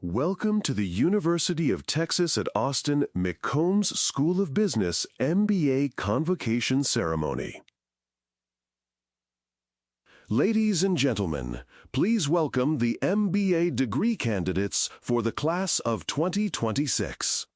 Welcome to the University of Texas at Austin McCombs School of Business MBA Convocation Ceremony. Ladies and gentlemen, please welcome the MBA degree candidates for the class of 2026.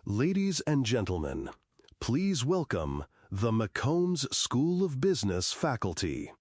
Ladies and gentlemen, please welcome the McCombs School of Business faculty.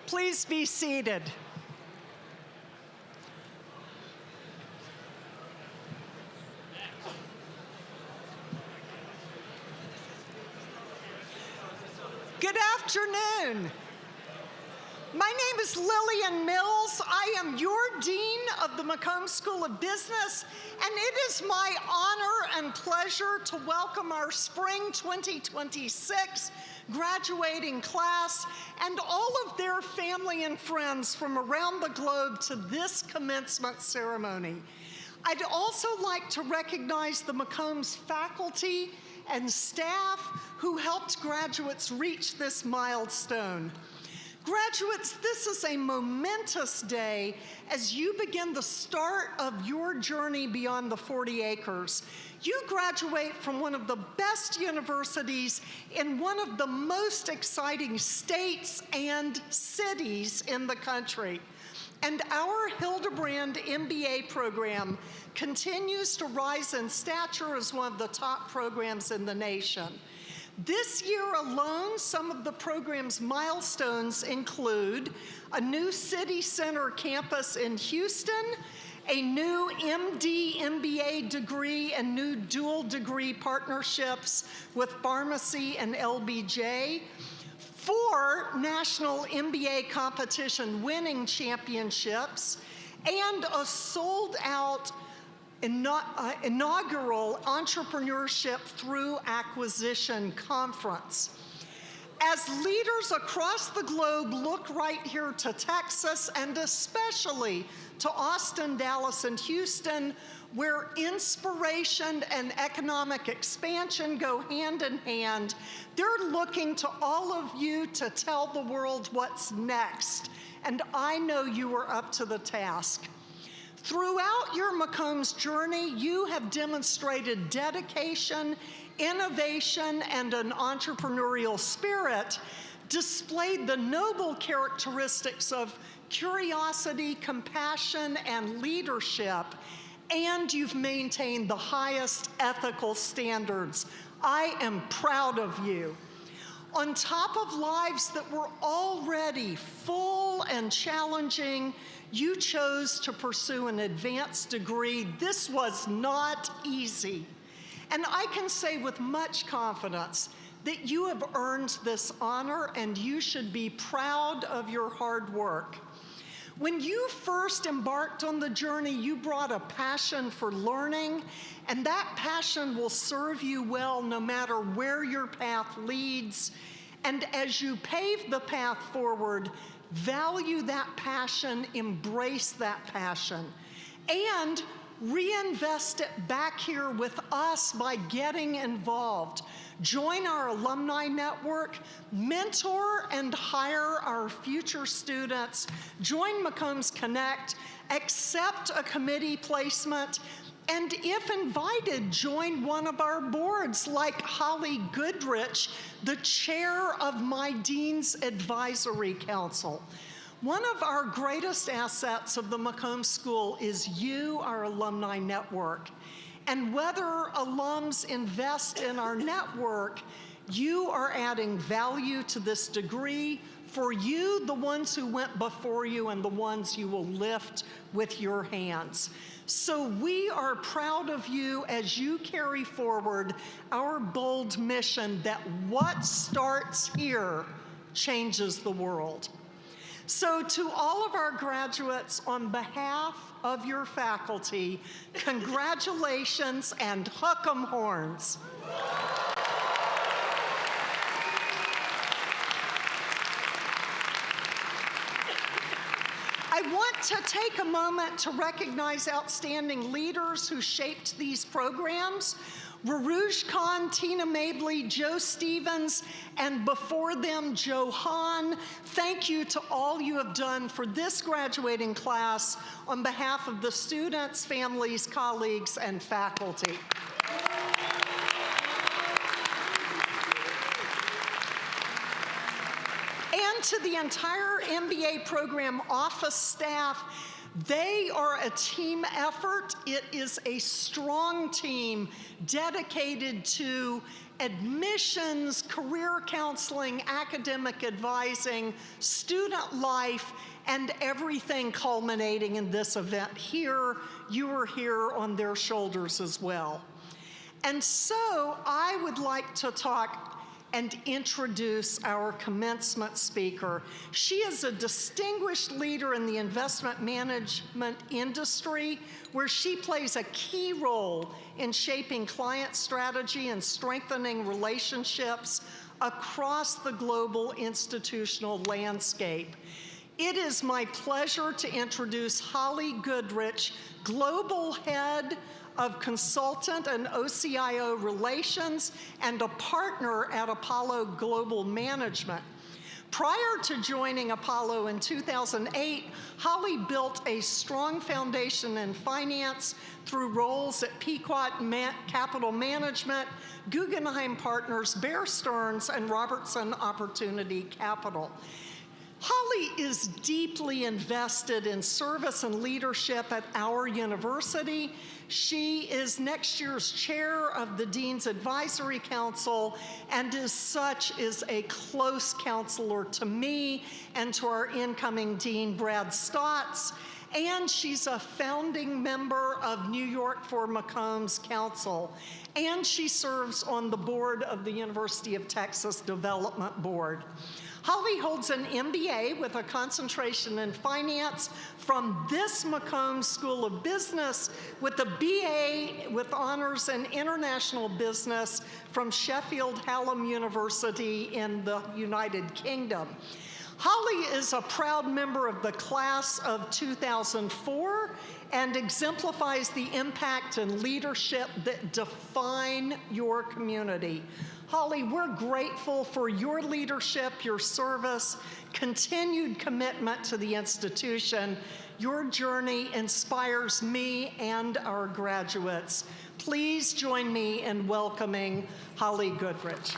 Please be seated. Good afternoon. My name is Lillian Mills. I am your Dean of the McCombs School of Business, and it is my honor and pleasure to welcome our Spring 2026 graduating class and all of their family and friends from around the globe to this commencement ceremony. I'd also like to recognize the McCombs faculty and staff who helped graduates reach this milestone. Graduates, this is a momentous day as you begin the start of your journey beyond the 40 acres. You graduate from one of the best universities in one of the most exciting states and cities in the country. And our Hildebrand MBA program continues to rise in stature as one of the top programs in the nation. This year alone, some of the program's milestones include a new city center campus in Houston, a new MD MBA degree and new dual degree partnerships with pharmacy and LBJ, 4 national MBA competition winning championships, and a sold-out inaugural Entrepreneurship Through Acquisition conference. As leaders across the globe look right here to Texas and especially to Austin, Dallas, and Houston, where inspiration and economic expansion go hand in hand, they're looking to all of you to tell the world what's next. And I know you are up to the task. Throughout your McCombs journey, you have demonstrated dedication, innovation, and an entrepreneurial spirit, displayed the noble characteristics of curiosity, compassion, and leadership, and you've maintained the highest ethical standards. I am proud of you. On top of lives that were already full and challenging, you chose to pursue an advanced degree. This was not easy. And I can say with much confidence that you have earned this honor and you should be proud of your hard work. When you first embarked on the journey, you brought a passion for learning, and that passion will serve you well no matter where your path leads. And as you pave the path forward, value that passion, embrace that passion, and reinvest it back here with us by getting involved. Join our alumni network, mentor and hire our future students, join McCombs Connect, accept a committee placement, and if invited, join one of our boards like Holly Goodrich, the chair of my Dean's Advisory Council. One of our greatest assets of the McCombs School is you, our alumni network. And whether alums invest in our network, you are adding value to this degree for you, the ones who went before you, and the ones you will lift with your hands. So we are proud of you as you carry forward our bold mission that what starts here changes the world. So to all of our graduates, on behalf of your faculty, congratulations and hook 'em horns. I want to take a moment to recognize outstanding leaders who shaped these programs. Rouge Khan, Tina Mabley, Joe Stevens, and before them, Joe Hahn. Thank you to all you have done for this graduating class on behalf of the students, families, colleagues, and faculty. And to the entire MBA program office staff, they are a team effort. It is a strong team dedicated to admissions, career counseling, academic advising, student life, and everything culminating in this event here. You are here on their shoulders as well. And so I would like to talk and introduce our commencement speaker. She is a distinguished leader in the investment management industry, where she plays a key role in shaping client strategy and strengthening relationships across the global institutional landscape. It is my pleasure to introduce Holly Goodrich, Global Head of Consultant and OCIO Relations and a partner at Apollo Global Management. Prior to joining Apollo in 2008, Holly built a strong foundation in finance through roles at Pequot Capital Management, Guggenheim Partners, Bear Stearns, and Robertson Opportunity Capital. Holly is deeply invested in service and leadership at our university. She is next year's chair of the Dean's Advisory Council, and as such is a close counselor to me and to our incoming Dean, Brad Stotts. And she's a founding member of New York for McCombs Council. And she serves on the board of the University of Texas Development Board. Holly holds an MBA with a concentration in finance from this McCombs School of Business, with a BA with honors in international business from Sheffield Hallam University in the United Kingdom. Holly is a proud member of the class of 2004 and exemplifies the impact and leadership that define your community. Holly, we're grateful for your leadership, your service, continued commitment to the institution. Your journey inspires me and our graduates. Please join me in welcoming Holly Goodrich.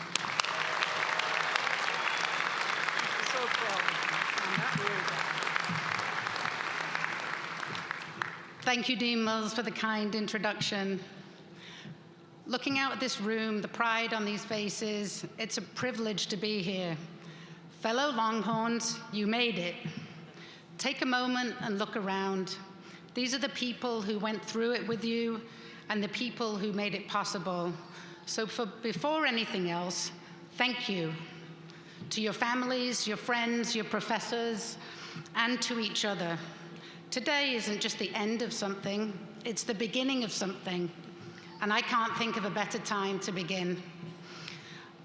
Thank you, Dean Mills, for the kind introduction. Looking out at this room, the pride on these faces, it's a privilege to be here. Fellow Longhorns, you made it. Take a moment and look around. These are the people who went through it with you and the people who made it possible. So before anything else, thank you to your families, your friends, your professors, and to each other. Today isn't just the end of something, it's the beginning of something, and I can't think of a better time to begin.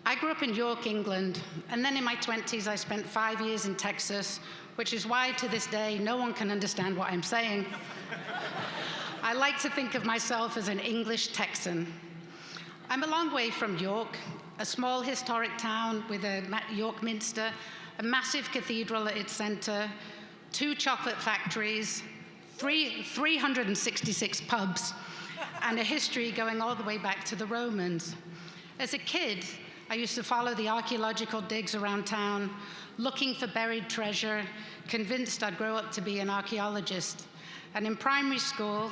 I grew up in York, England, and then in my 20s I spent 5 years in Texas, which is why to this day no one can understand what I'm saying. I like to think of myself as an English Texan. I'm a long way from York, a small historic town with a York Minster, a massive cathedral at its center, 2 chocolate factories, 366 pubs, and a history going all the way back to the Romans. As a kid, I used to follow the archaeological digs around town, looking for buried treasure, convinced I'd grow up to be an archaeologist. And in primary school,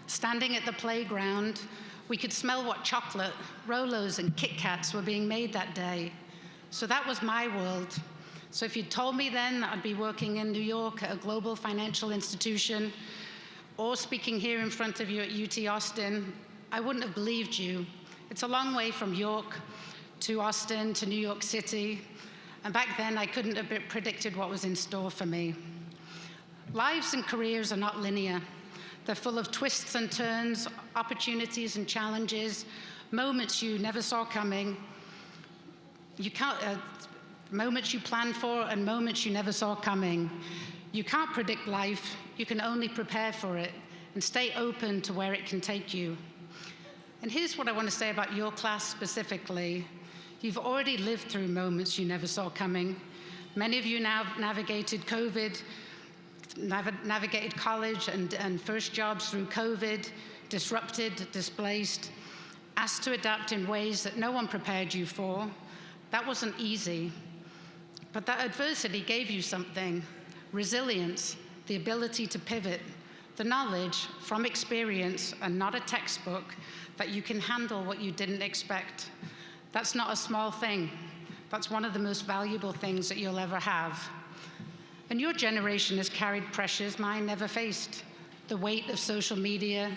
standing at the playground, we could smell what chocolate, Rolos, and Kit Kats were being made that day. So that was my world. So if you'd told me then that I'd be working in New York at a global financial institution, or speaking here in front of you at UT Austin, I wouldn't have believed you. It's a long way from York to Austin to New York City, and back then I couldn't have predicted what was in store for me. Lives and careers are not linear. They're full of twists and turns, opportunities and challenges, moments you never saw coming. Moments you planned for and moments you never saw coming. You can't predict life, you can only prepare for it and stay open to where it can take you. And here's what I want to say about your class specifically. You've already lived through moments you never saw coming. Many of you now navigated COVID, navigated college and first jobs through COVID, disrupted, displaced, asked to adapt in ways that no one prepared you for. That wasn't easy. But that adversity gave you something: resilience, the ability to pivot, the knowledge from experience and not a textbook that you can handle what you didn't expect. That's not a small thing. That's one of the most valuable things that you'll ever have. And your generation has carried pressures mine never faced. The weight of social media,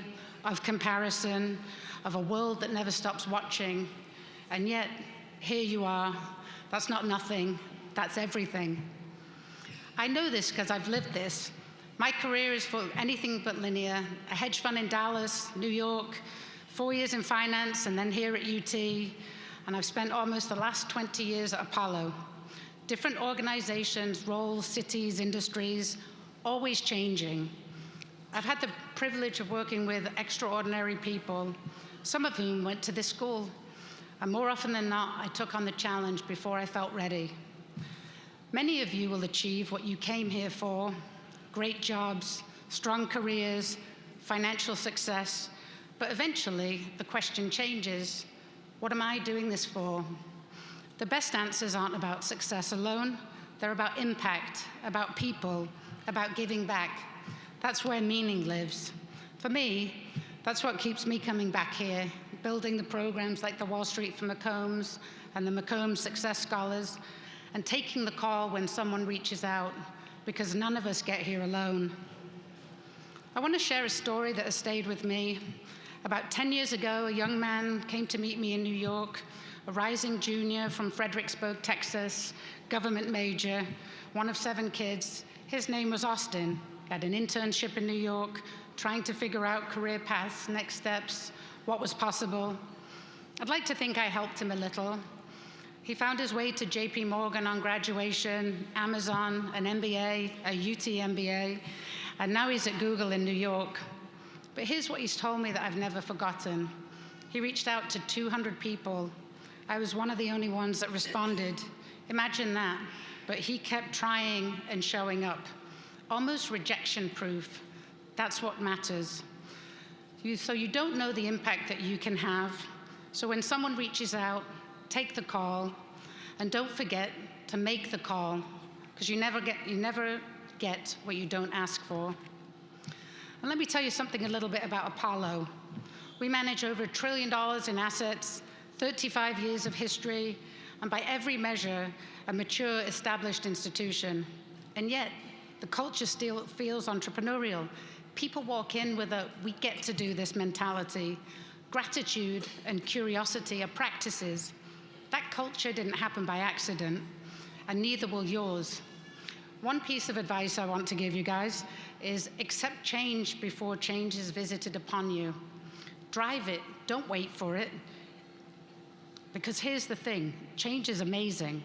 of comparison, of a world that never stops watching. And yet, here you are. That's not nothing, that's everything. I know this because I've lived this. My career is for anything but linear. A hedge fund in Dallas, New York, 4 years in finance, and then here at UT. And I've spent almost the last 20 years at Apollo. Different organizations, roles, cities, industries, always changing. I've had the privilege of working with extraordinary people, some of whom went to this school. And more often than not, I took on the challenge before I felt ready. Many of you will achieve what you came here for: great jobs, strong careers, financial success. But eventually, the question changes: what am I doing this for? The best answers aren't about success alone. They're about impact, about people, about giving back. That's where meaning lives. For me, that's what keeps me coming back here, building the programs like the Wall Street for McCombs and the McCombs Success Scholars, and taking the call when someone reaches out, because none of us get here alone. I want to share a story that has stayed with me. About 10 years ago, a young man came to meet me in New York, a rising junior from Fredericksburg, Texas, government major, one of 7 kids. His name was Austin. He had an internship in New York, trying to figure out career paths, next steps, what was possible. I'd like to think I helped him a little. He found his way to JP Morgan on graduation, Amazon, an MBA, a UT MBA, and now he's at Google in New York. But here's what he's told me that I've never forgotten. He reached out to 200 people. I was one of the only ones that responded. Imagine that. But he kept trying and showing up. Almost rejection-proof. That's what matters. So you don't know the impact that you can have. So when someone reaches out, take the call, and don't forget to make the call, because you never get what you don't ask for. And let me tell you something a little bit about Apollo. We manage over $1 trillion in assets, 35 years of history, and by every measure, a mature, established institution. And yet, the culture still feels entrepreneurial. People walk in with a "we get to do this" mentality. Gratitude and curiosity are practices. That culture didn't happen by accident, and neither will yours. one piece of advice I want to give you guys is accept change before change is visited upon you. Drive it, don't wait for it. Because here's the thing, change is amazing.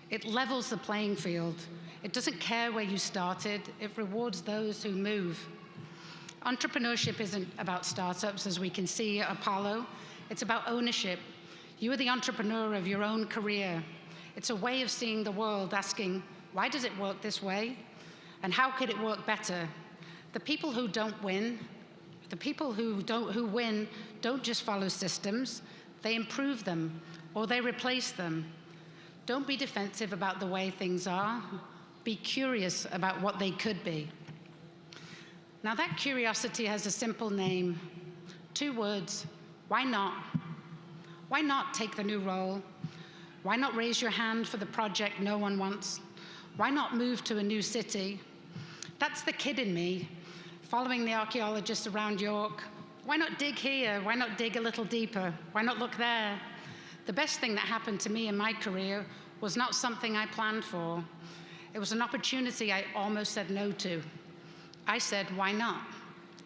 It levels the playing field. It doesn't care where you started, it rewards those who move. Entrepreneurship isn't about startups, as we can see at Apollo. It's about ownership. You are the entrepreneur of your own career. It's a way of seeing the world, asking, why does it work this way? And how could it work better? The people who don't win, the people who win don't just follow systems, they improve them or they replace them. Don't be defensive about the way things are. Be curious about what they could be. Now that curiosity has a simple name, 2 words, why not? Why not take the new role? Why not raise your hand for the project no one wants? Why not move to a new city? That's the kid in me, following the archaeologists around York. Why not dig here? Why not dig a little deeper? Why not look there? The best thing that happened to me in my career was not something I planned for. It was an opportunity I almost said no to. I said, why not?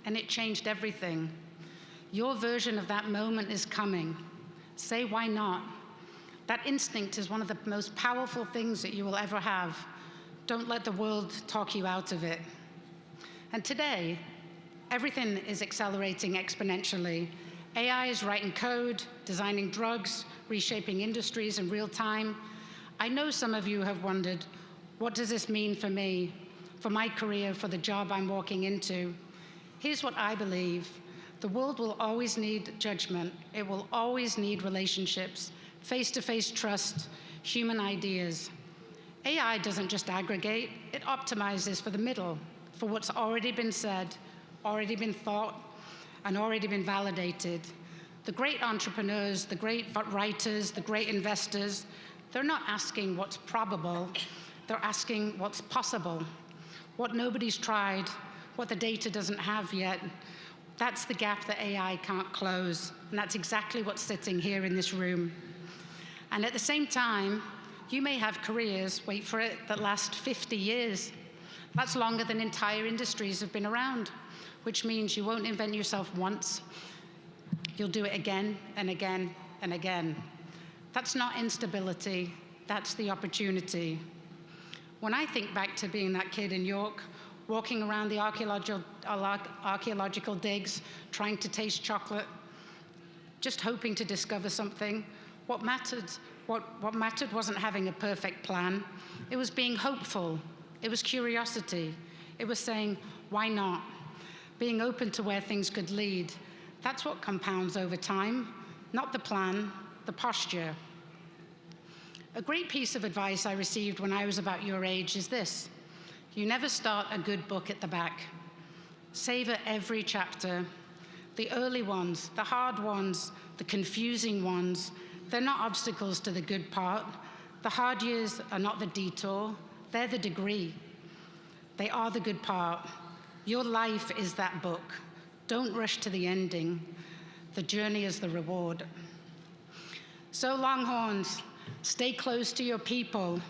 And it changed everything. Your version of that moment is coming. Say, why not? That instinct is one of the most powerful things that you will ever have. Don't let the world talk you out of it. And today, everything is accelerating exponentially. AI is writing code, designing drugs, reshaping industries in real time. I know some of you have wondered, what does this mean for me, for my career, for the job I'm walking into? Here's what I believe. The world will always need judgment. It will always need relationships, face-to-face trust, human ideas. AI doesn't just aggregate, it optimizes for the middle, for what's already been said, already been thought, and already been validated. The great entrepreneurs, the great writers, the great investors, they're not asking what's probable, they're asking what's possible, what nobody's tried, what the data doesn't have yet. That's the gap that AI can't close, and that's exactly what's sitting here in this room. And at the same time, you may have careers, wait for it, that last 50 years. That's longer than entire industries have been around, which means you won't invent yourself once. You'll do it again and again and again. That's not instability, that's the opportunity. When I think back to being that kid in York, walking around the archaeological digs, trying to taste chocolate, just hoping to discover something, what mattered wasn't having a perfect plan. It was being hopeful. It was curiosity. It was saying, why not? Being open to where things could lead. That's what compounds over time, not the plan, the posture. A great piece of advice I received when I was about your age is this: you never start a good book at the back. Savor every chapter. The early ones, the hard ones, the confusing ones, they're not obstacles to the good part. The hard years are not the detour, they're the degree. They are the good part. Your life is that book. Don't rush to the ending. The journey is the reward. So Longhorns, stay close to your people.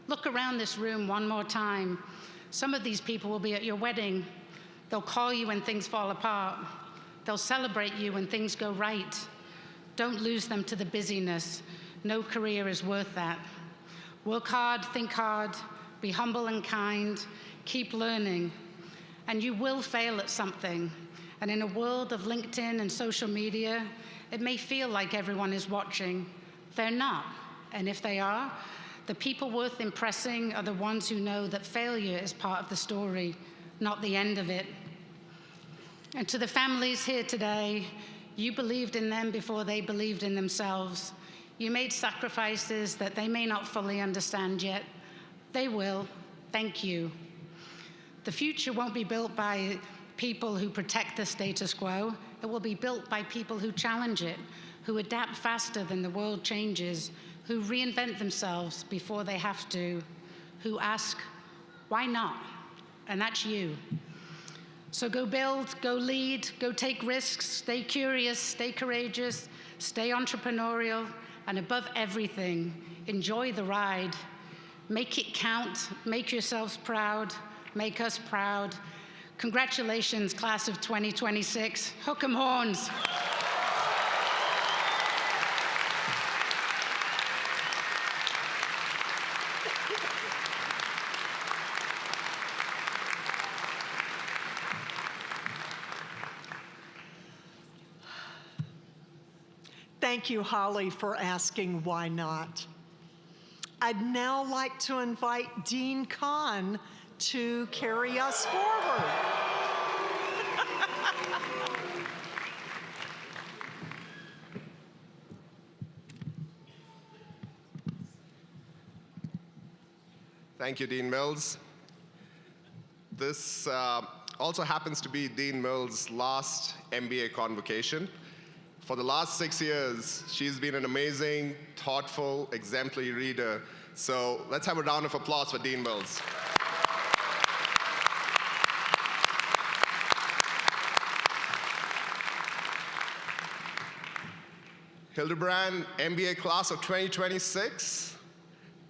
Look around this room one more time. Some of these people will be at your wedding. They'll call you when things fall apart. They'll celebrate you when things go right. Don't lose them to the busyness. No career is worth that. Work hard, think hard, be humble and kind, keep learning. And you will fail at something. And in a world of LinkedIn and social media, it may feel like everyone is watching. They're not. And if they are, the people worth impressing are the ones who know that failure is part of the story, not the end of it. And to the families here today, you believed in them before they believed in themselves. You made sacrifices that they may not fully understand yet. They will. Thank you. The future won't be built by people who protect the status quo. It will be built by people who challenge it, who adapt faster than the world changes, who reinvent themselves before they have to, who ask, why not? And that's you. So go build, go lead, go take risks, stay curious, stay courageous, stay entrepreneurial, and above everything, enjoy the ride. Make it count, make yourselves proud, make us proud. Congratulations, class of 2026. Hook 'em horns. Thank you, Holly, for asking why not. I'd now like to invite Dean Kahn to carry us forward. Thank you, Dean Mills. This also happens to be Dean Mills' last MBA convocation. For the last 6 years, she's been an amazing, thoughtful, exemplary reader. So let's have a round of applause for Dean Mills. Hildebrand MBA class of 2026,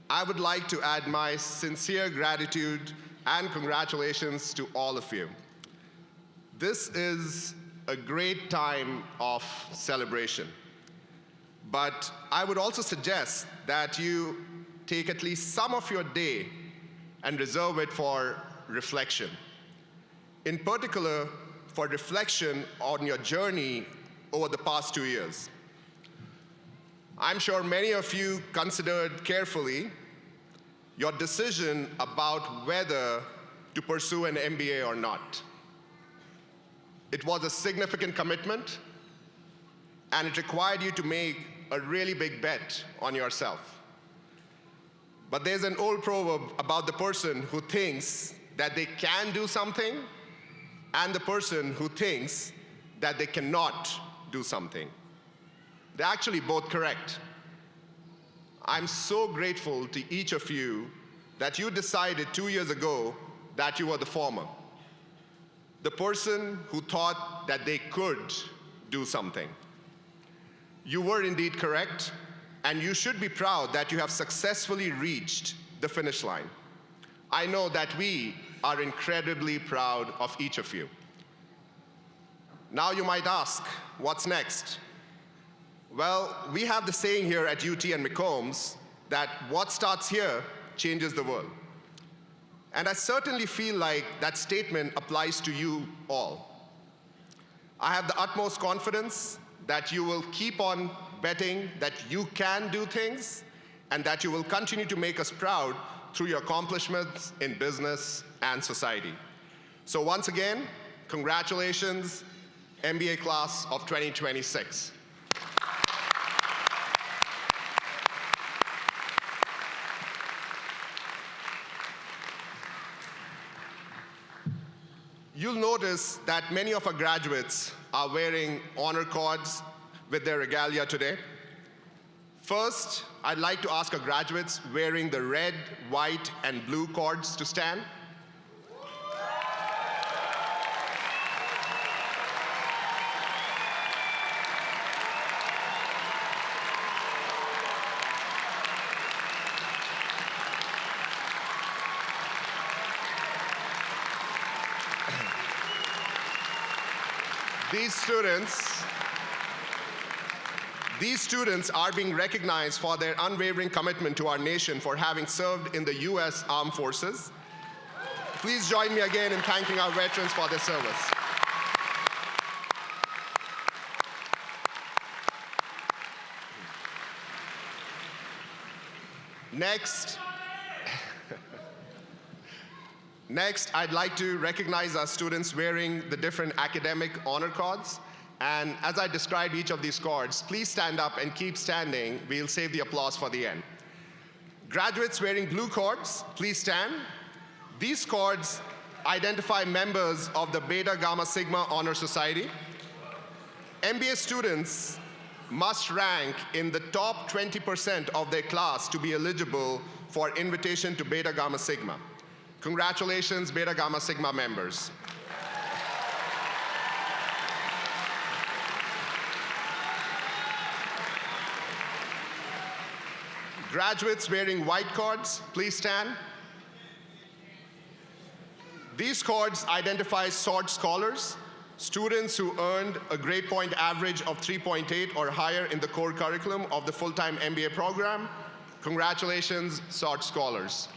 I would like to add my sincere gratitude and congratulations to all of you. This is a great time of celebration. But I would also suggest that you take at least some of your day and reserve it for reflection. In particular, for reflection on your journey over the past 2 years. I'm sure many of you considered carefully your decision about whether to pursue an MBA or not. It was a significant commitment, and it required you to make a really big bet on yourself. But there's an old proverb about the person who thinks that they can do something and the person who thinks that they cannot do something. They're actually both correct. I'm so grateful to each of you that you decided 2 years ago that you were the former. The person who thought that they could do something. You were indeed correct, and you should be proud that you have successfully reached the finish line. I know that we are incredibly proud of each of you. Now you might ask, what's next? Well, we have the saying here at UT and McCombs that what starts here changes the world. And I certainly feel like that statement applies to you all. I have the utmost confidence that you will keep on betting that you can do things and that you will continue to make us proud through your accomplishments in business and society. So once again, congratulations, MBA class of 2026. You'll notice that many of our graduates are wearing honor cords with their regalia today. First, I'd like to ask our graduates wearing the red, white, and blue cords to stand. These students are being recognized for their unwavering commitment to our nation for having served in the US Armed Forces. Please join me again in thanking our veterans for their service. Next, I'd like to recognize our students wearing the different academic honor cords. And as I describe each of these cords, please stand up and keep standing. We'll save the applause for the end. Graduates wearing blue cords, please stand. These cords identify members of the Beta Gamma Sigma Honor Society. MBA students must rank in the top 20% of their class to be eligible for invitation to Beta Gamma Sigma. Congratulations, Beta Gamma Sigma members. Graduates wearing white cords, please stand. These cords identify SWORD scholars, students who earned a grade point average of 3.8 or higher in the core curriculum of the full-time MBA program. Congratulations, SWORD scholars.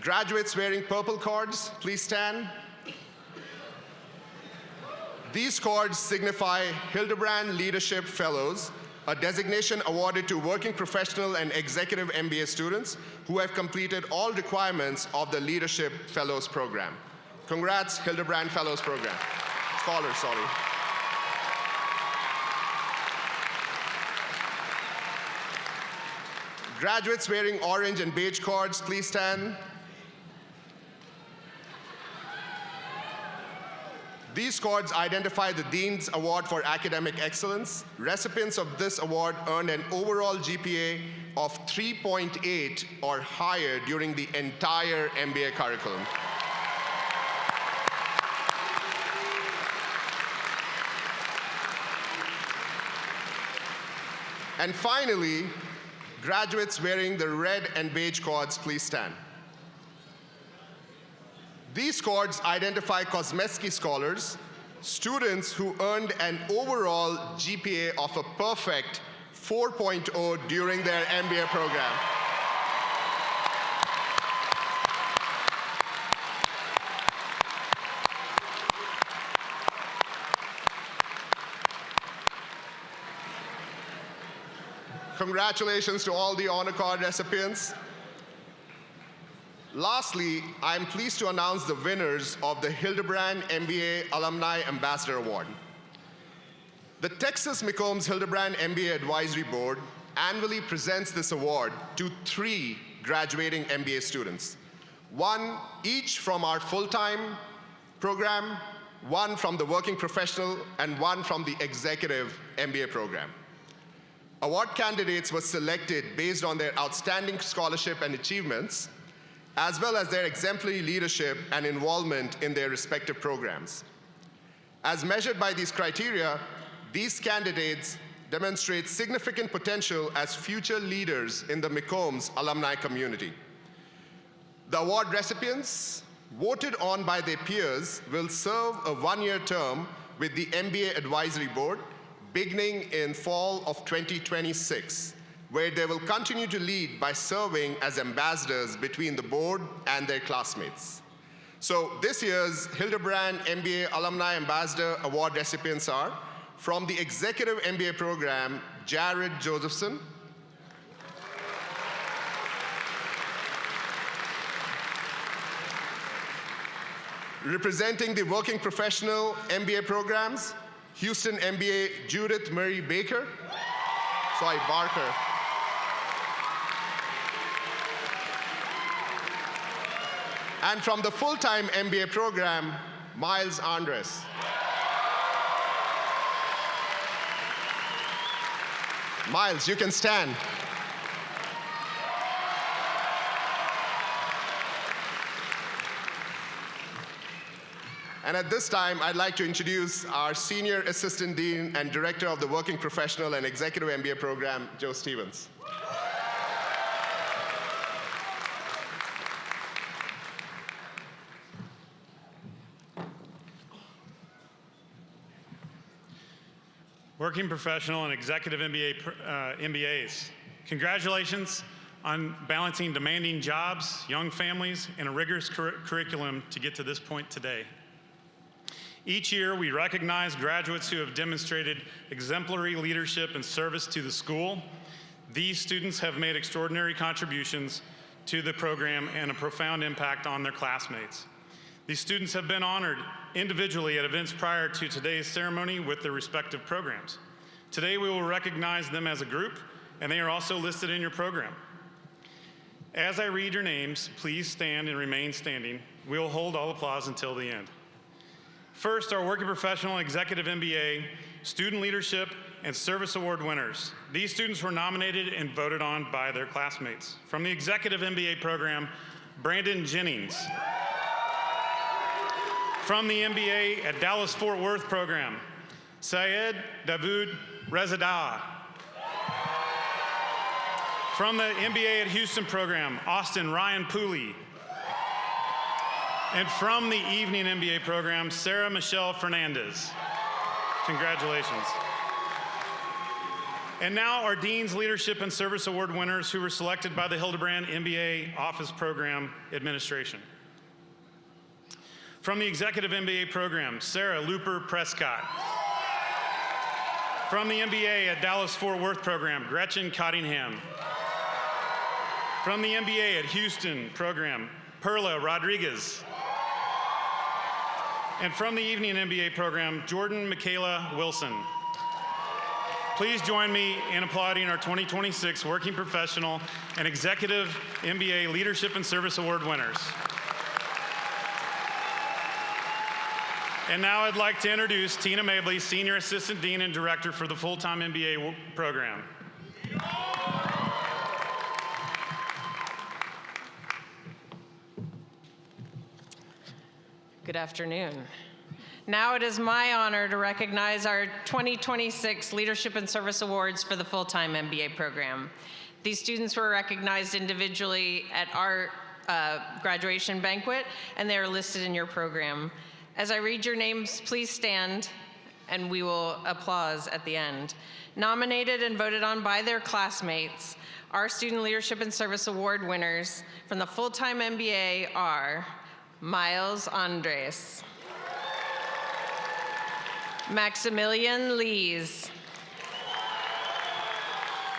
Graduates wearing purple cords, please stand. These cords signify Hildebrand Leadership Fellows, a designation awarded to working professional and executive MBA students who have completed all requirements of the Leadership Fellows program. Congrats, Hildebrand Fellows program. Scholars, sorry. Graduates wearing orange and beige cords, please stand. These cords identify the Dean's Award for Academic Excellence. Recipients of this award earned an overall GPA of 3.8 or higher during the entire MBA curriculum. And finally, graduates wearing the red and beige cords, please stand. These cords identify Commencement scholars, students who earned an overall GPA of a perfect 4.0 during their MBA program. Congratulations to all the honor card recipients. Lastly, I am pleased to announce the winners of the Hildebrand MBA Alumni Ambassador Award. The Texas McCombs Hildebrand MBA Advisory Board annually presents this award to 3 graduating MBA students, 1 each from our full-time program, 1 from the working professional, and 1 from the executive MBA program. Award candidates were selected based on their outstanding scholarship and achievements, as well as their exemplary leadership and involvement in their respective programs. As measured by these criteria, these candidates demonstrate significant potential as future leaders in the McCombs alumni community. The award recipients, voted on by their peers, will serve a 1-year term with the MBA Advisory Board beginning in fall of 2026. Where they will continue to lead by serving as ambassadors between the board and their classmates. So this year's Hildebrand MBA Alumni Ambassador Award recipients are, from the Executive MBA program, Jared Josephson. Representing the Working Professional MBA programs, Houston MBA Judith Marie Barker. And from the full-time MBA program, Miles Andres. Miles, you can stand. And at this time, I'd like to introduce our Senior Assistant Dean and Director of the Working Professional and Executive MBA program, Joe Stevens. Working Professional and Executive MBAs. Congratulations on balancing demanding jobs, young families, and a rigorous curriculum to get to this point today. Each year, we recognize graduates who have demonstrated exemplary leadership and service to the school. These students have made extraordinary contributions to the program and a profound impact on their classmates. These students have been honored individually at events prior to today's ceremony with their respective programs. Today, we will recognize them as a group, and they are also listed in your program. As I read your names, please stand and remain standing. We will hold all applause until the end. First, our Working Professional and Executive MBA, Student Leadership, and Service Award winners. These students were nominated and voted on by their classmates. From the Executive MBA program, Brandon Jennings. From the MBA at Dallas-Fort Worth program, Syed Dawood Rezada. From the MBA at Houston program, Austin Ryan Pooley. And from the evening MBA program, Sarah Michelle Fernandez. Congratulations. And now our Dean's Leadership and Service Award winners who were selected by the Hildebrand MBA Office Program Administration. From the Executive MBA program, Sarah Looper Prescott. From the MBA at Dallas-Fort Worth program, Gretchen Cottingham. From the MBA at Houston program, Perla Rodriguez. And from the evening MBA program, Jordan Michaela Wilson. Please join me in applauding our 2026 Working Professional and Executive MBA Leadership and Service Award winners. And now I'd like to introduce Tina Mabley, Senior Assistant Dean and Director for the Full-Time MBA program. Good afternoon. Now it is my honor to recognize our 2026 Leadership and Service Awards for the Full-Time MBA program. These students were recognized individually at our graduation banquet, and they are listed in your program. As I read your names, please stand, and we will applause at the end. Nominated and voted on by their classmates, our Student Leadership and Service Award winners from the Full-Time MBA are Miles Andres, Maximilian Lees,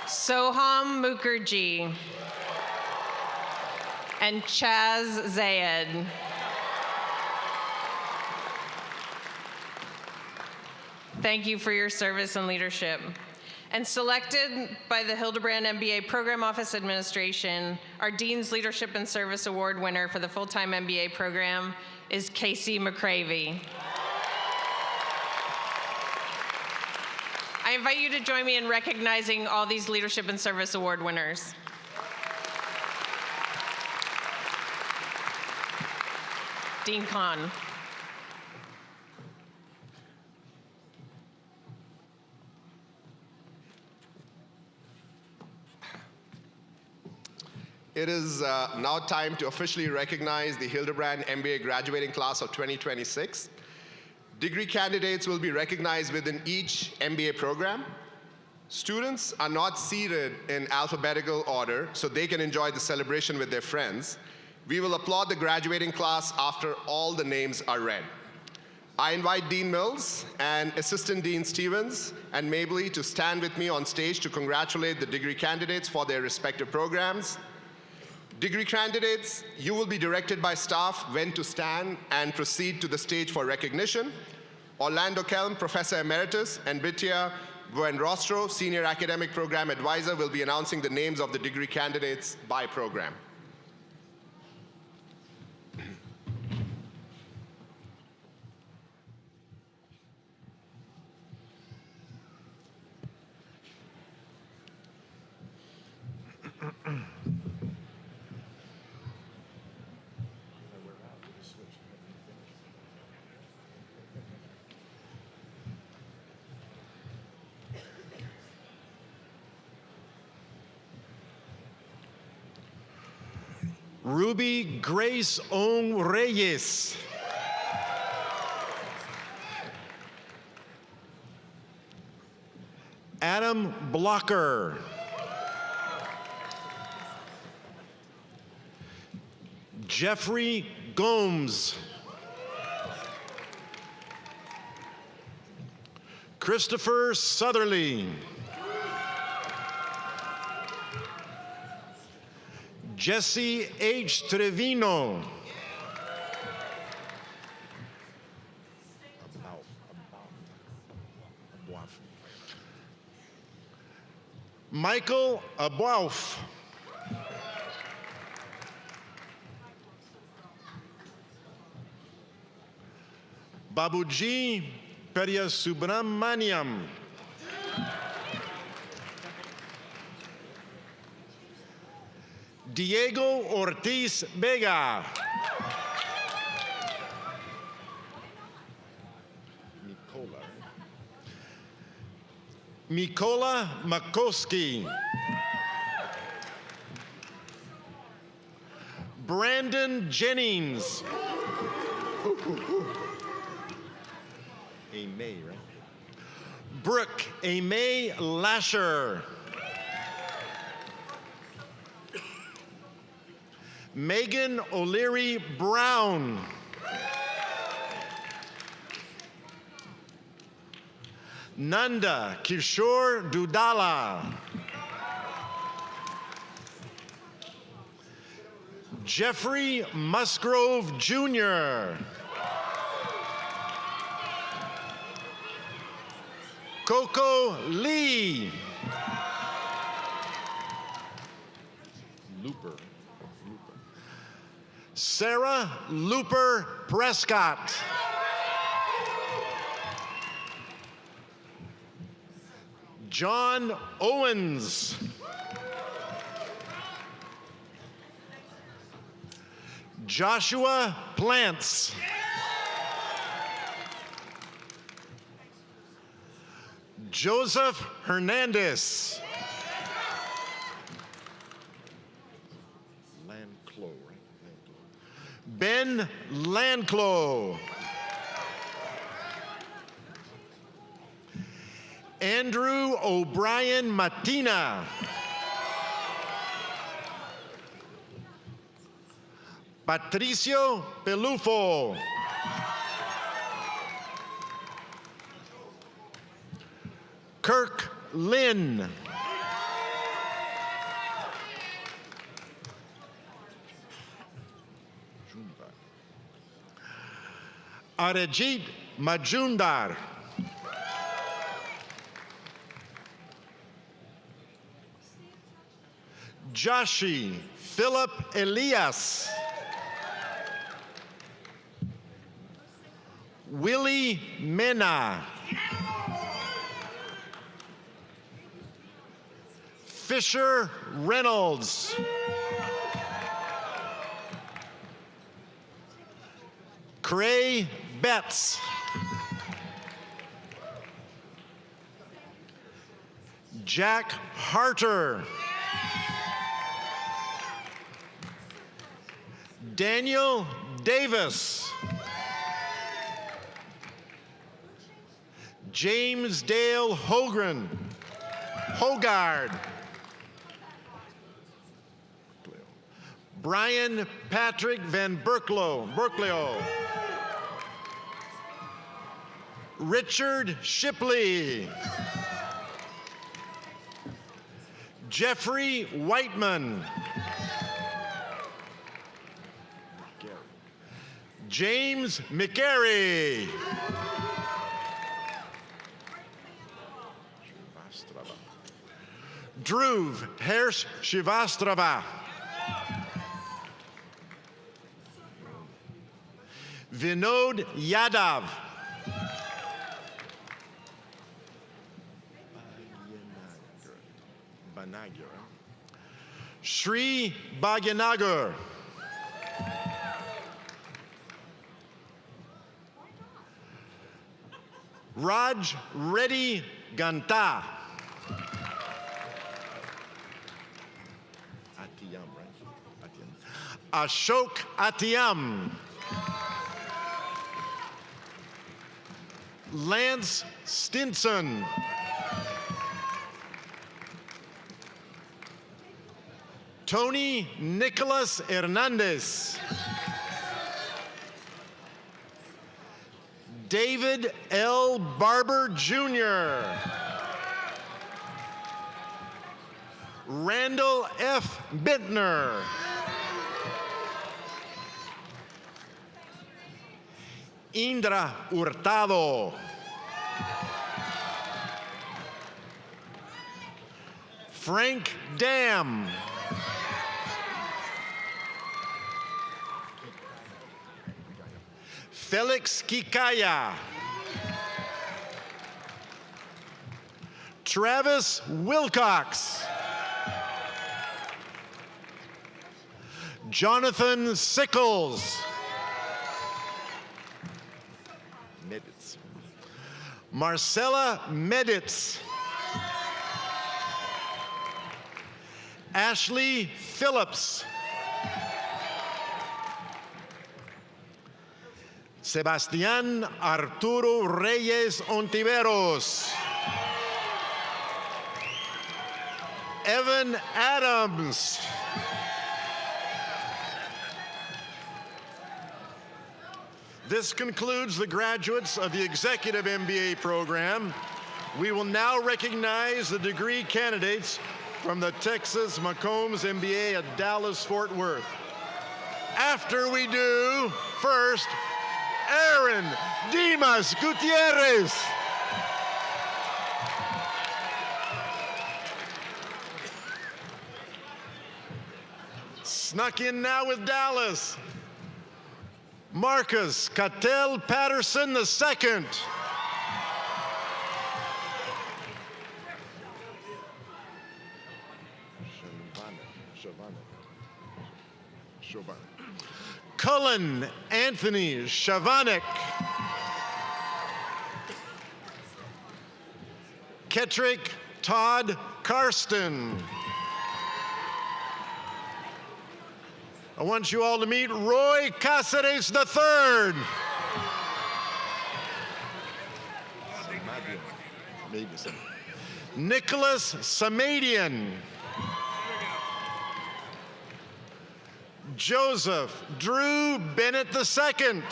Soham Mukherjee, and Chaz Zayed. Thank you for your service and leadership. And selected by the Hildebrand MBA Program Office Administration, our Dean's Leadership and Service Award winner for the Full-Time MBA program is Casey McCravey. I invite you to join me in recognizing all these Leadership and Service Award winners. Dean Kahn. It is now time to officially recognize the Hildebrand MBA graduating class of 2026. Degree candidates will be recognized within each MBA program. Students are not seated in alphabetical order, so they can enjoy the celebration with their friends. We will applaud the graduating class after all the names are read. I invite Dean Mills and Assistant Dean Stevens and Mabley to stand with me on stage to congratulate the degree candidates for their respective programs. Degree candidates, you will be directed by staff when to stand and proceed to the stage for recognition. Orlando Kelm, Professor Emeritus, and Bitya Buenrostro, Senior Academic Program Advisor, will be announcing the names of the degree candidates by program. Ruby Grace Ong Reyes. Adam Blocker. Jeffrey Gomes. Christopher Sutherly. Jesse H. Trevino. Michael Abuaf. Babuji Peryasubramaniam. Diego Ortiz Vega. Mikola Makoski. Brandon Jennings. May, right? Brooke May Lasher. Megan O'Leary Brown. Nanda Kishore Dudala. Jeffrey Musgrove Jr. Coco Lee. Looper. Sarah Looper Prescott. John Owens. Joshua Plants. Joseph Hernandez. Landclough, right? Ben Landclough. Andrew O'Brien Matina. Patricio Pelufo. Kirk Lynn. Arajit Majumdar. Joshi Philip Elias. Willie Mena. Fisher Reynolds. Cray Betts. Jack Harter. Daniel Davis. James Dale Hogard. Brian Patrick Van Berkleo. Richard Shipley. Jeffrey Whiteman. James McGarry. Dhruv Hersh Shivastrava. Vinod Yadav. Shri Bhagyanagar. Raj Reddy Ganta. Atiyam, right? Atiyam. Ashok Atiyam. Lance Stinson. Tony Nicholas Hernandez. David L. Barber Jr. Randall F. Bittner. Indra Hurtado. Frank Dam. Felix Kikaya. Travis Wilcox. Jonathan Sickles. Meditz. Marcella Meditz. Ashley Phillips. Sebastián Arturo Reyes Ontiveros. Evan Adams. This concludes the graduates of the Executive MBA program. We will now recognize the degree candidates from the Texas McCombs MBA at Dallas-Fort Worth. After we do, first, Aaron Dimas Gutierrez. Snuck in now with Dallas. Marcus Cattell Patterson II. Cullen Anthony Shavanik. Kettrick Todd Karsten. I want you all to meet Roy Cáceres III. Nicholas Samadian. Joseph Drew Bennett II.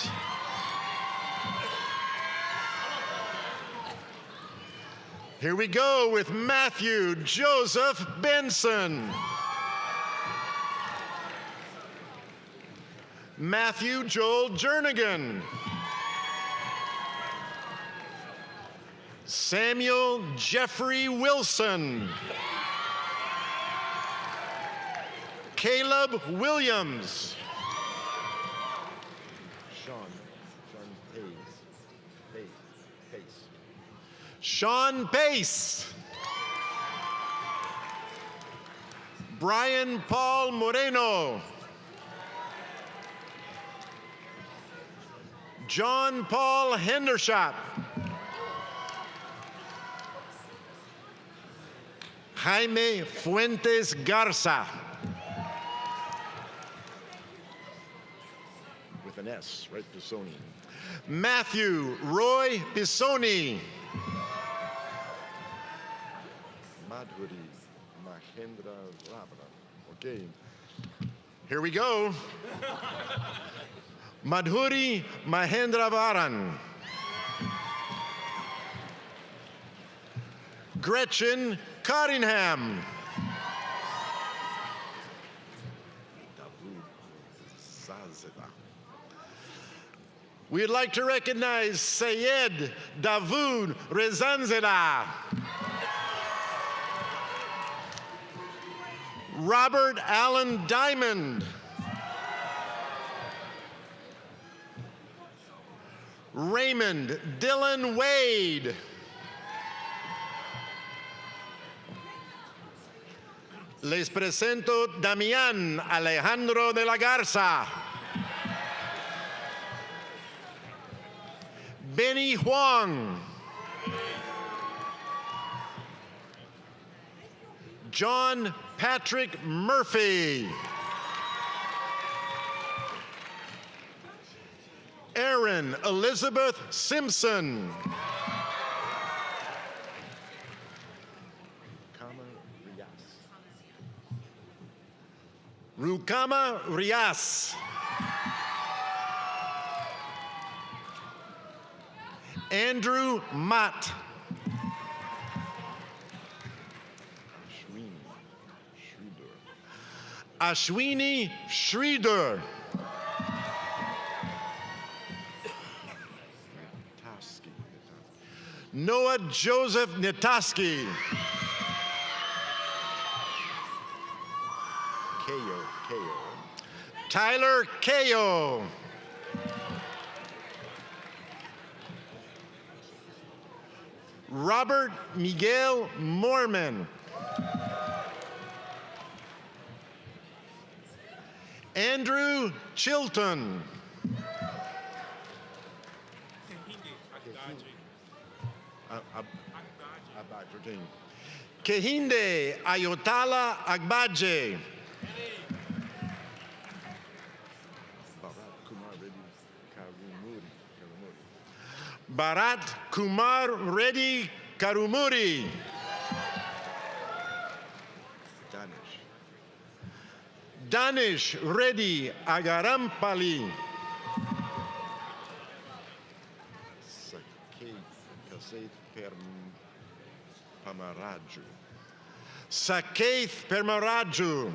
Here we go with Matthew Joseph Benson. Matthew Joel Jernigan. Samuel Jeffrey Wilson. Caleb Williams. Sean Pace. Brian Paul Moreno. John Paul Hendershot. Jaime Fuentes Garza. With an S, right, Pisoni. Matthew Roy Pisoni. Madhuri Mahendra Ravana. Okay, here we go. Madhuri Mahendra Varan. Gretchen Cottingham. We'd like to recognize Sayed Davoud Rezanzela. Robert Allen Diamond. Raymond Dylan Wade. Les presento Damián Alejandro de la Garza. Benny Huang. John Patrick Murphy. Erin Elizabeth Simpson. Rukama Rias. Andrew Mott. Ashwini Sridhar. Noah Joseph Nitaski. Tyler Kayo. Robert Miguel Morman. Andrew Chilton. Kehinde Ayotala Agbaje. Bharat Kumar Reddy Karumuri. Danish Reddy Agarampali. Sakeith Permaraju.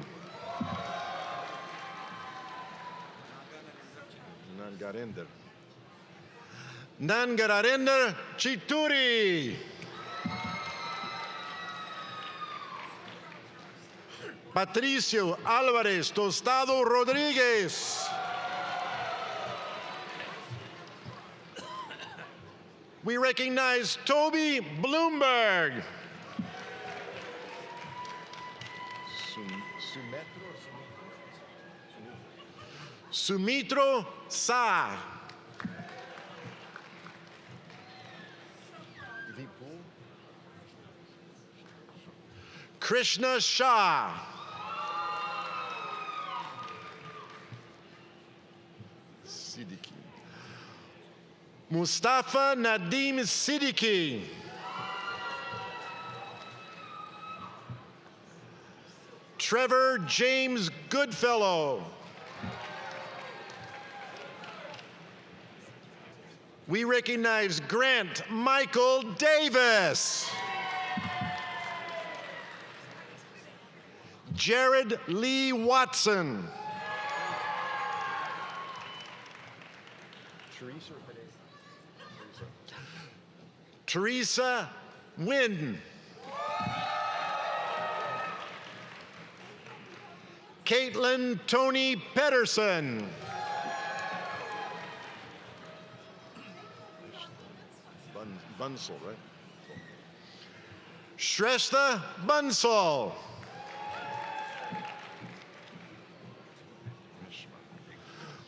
Nangararender Chituri. Patricio Álvarez Tostado Rodríguez. We recognize Toby Bloomberg. Sumitro Sa. Krishna Shah. Siddiqui. Mustafa Nadim Siddiqui. Trevor James Goodfellow. We recognize Grant Michael Davis. Jared Lee Watson. Teresa Wynn. Caitlin Tony Pedersen. Bunsell, right? Shrestha Bunsell.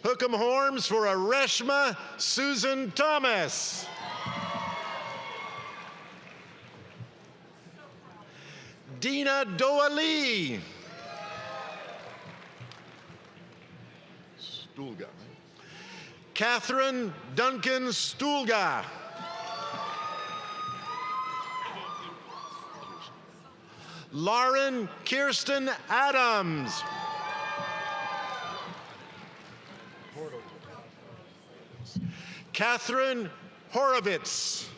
Hook 'em horns for Areshma Susan Thomas. Dina Doali. Stulga. Catherine Duncan Stulga. Lauren Kirsten Adams. Catherine Horowitz.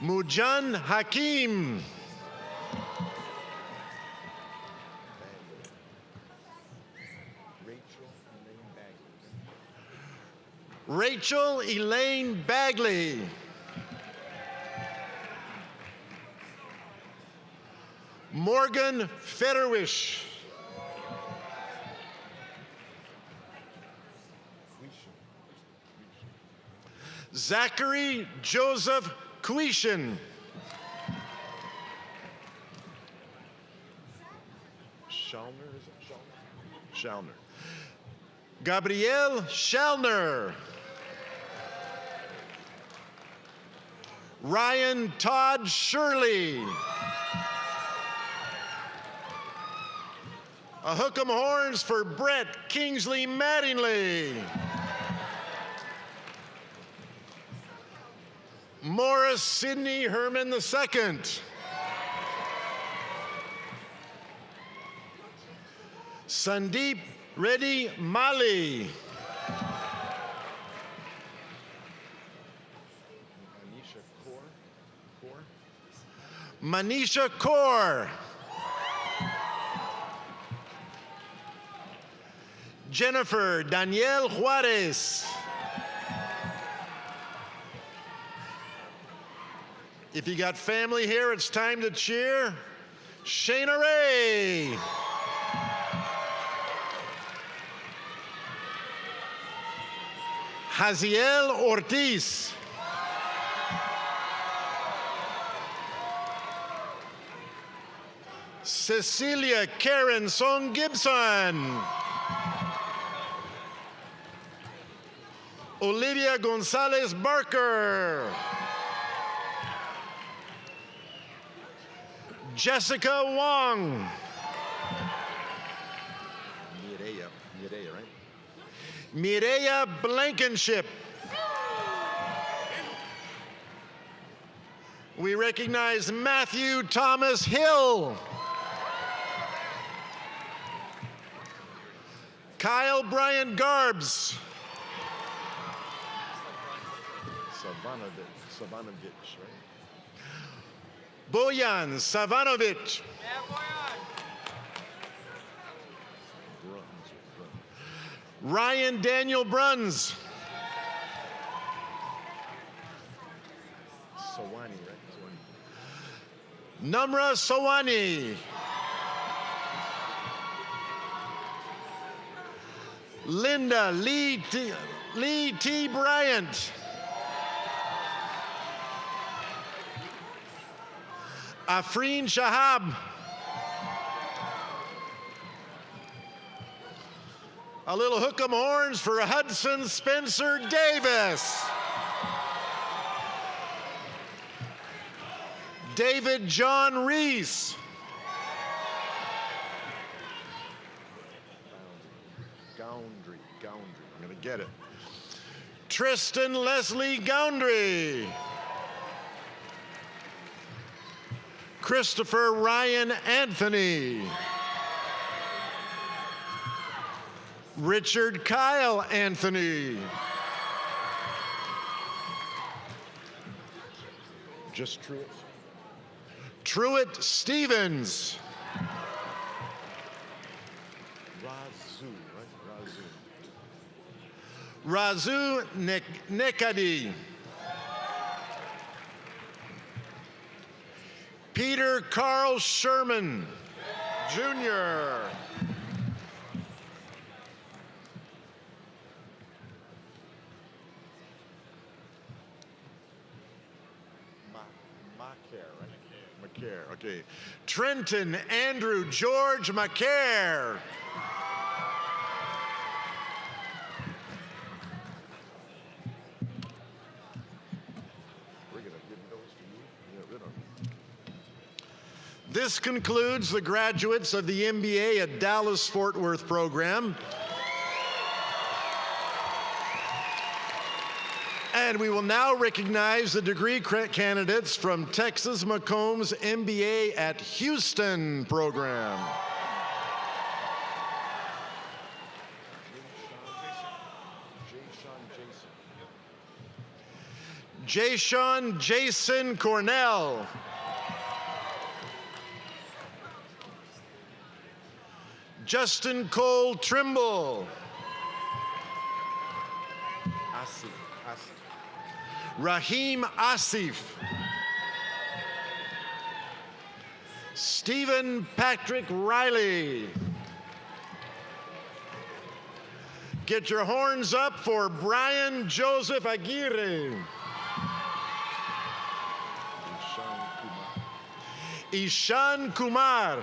Mujan Hakim. Rachel Elaine Bagley. Morgan Federwish. Zachary Joseph Quishan. Shalner. Gabrielle Shalner. Ryan Todd Shirley. A hook 'em horns for Brett Kingsley Mattingly. Morris Sidney Herman II. Sandeep Reddy Mali. Manisha Kaur. Jennifer Danielle Juarez. If you got family here, it's time to cheer. Shayna Ray. Haziel Ortiz. Cecilia Karen Song Gibson. Olivia Gonzalez Barker. Jessica Wong. Mireya, right? Mireya Blankenship. We recognize Matthew Thomas Hill. Kyle Bryant Garbs. Savanovich, right? Boyan Savanovich. Ryan Daniel Bruns. Sawani, right? Namra Sawani. Linda Lee T. Bryant. Afreen Shahab. A little hook 'em horns for Hudson Spencer Davis. David John Reese. Goundry. I'm going to get it. Tristan Leslie Goundry. Christopher Ryan Anthony. Richard Kyle Anthony. Just Truett. Truett Stevens. Razu Nekadi. Peter Carl Sherman, Jr. McCare, okay. Trenton Andrew George McCare. This concludes the graduates of the MBA at Dallas-Fort Worth program. And we will now recognize the degree candidates from Texas McCombs MBA at Houston program. Jason Jason Cornell. Justin Cole Trimble. Raheem Asif. Stephen Patrick Riley. Get your horns up for Brian Joseph Aguirre. Ishan Kumar.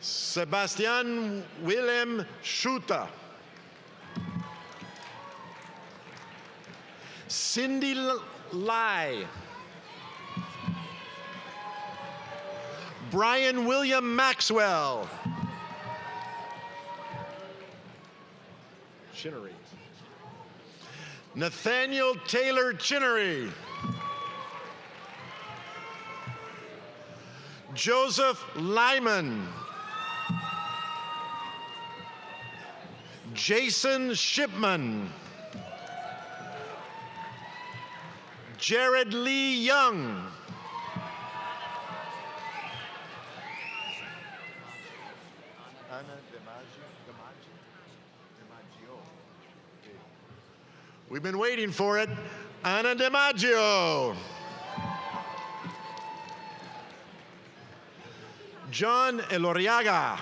Sebastian Willem Schuta. Cindy Lai. Brian William Maxwell. Chinnery. Nathaniel Taylor Chinnery. Joseph Lyman. Jason Shipman. Jared Lee Young. We've been waiting for it. Ana DiMaggio. John Eloriaga.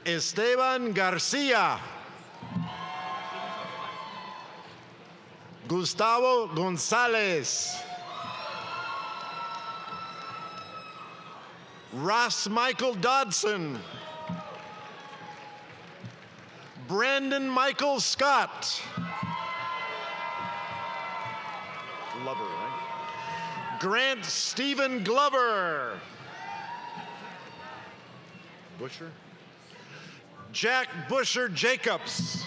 Esteban Garcia. Gustavo Gonzalez. Ross Michael Dodson. Brandon Michael Scott. Glover, right? Grant Stephen Glover. Busher. Jack Busher Jacobs.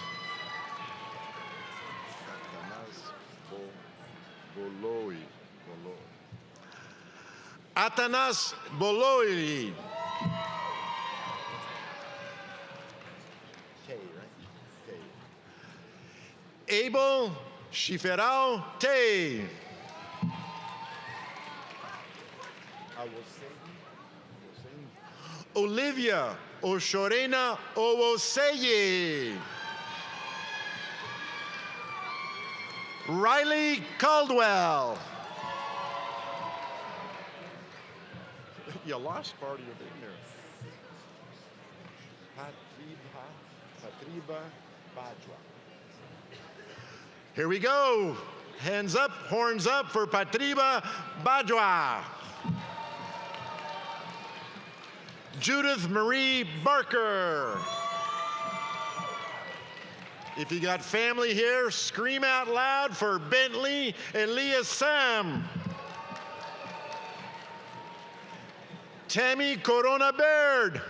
Atanas Boloi. K, right? K. Abel Shiferao Te. Olivia Oshorena Owoseye. Riley Caldwell. You lost part of your thing there. Patriba Bajwa. Here we go. Hands up, horns up for Patriba Bajwa. Judith Marie Barker. If you got family here, scream out loud for Bentley Elias Sam. Tammy Corona Baird.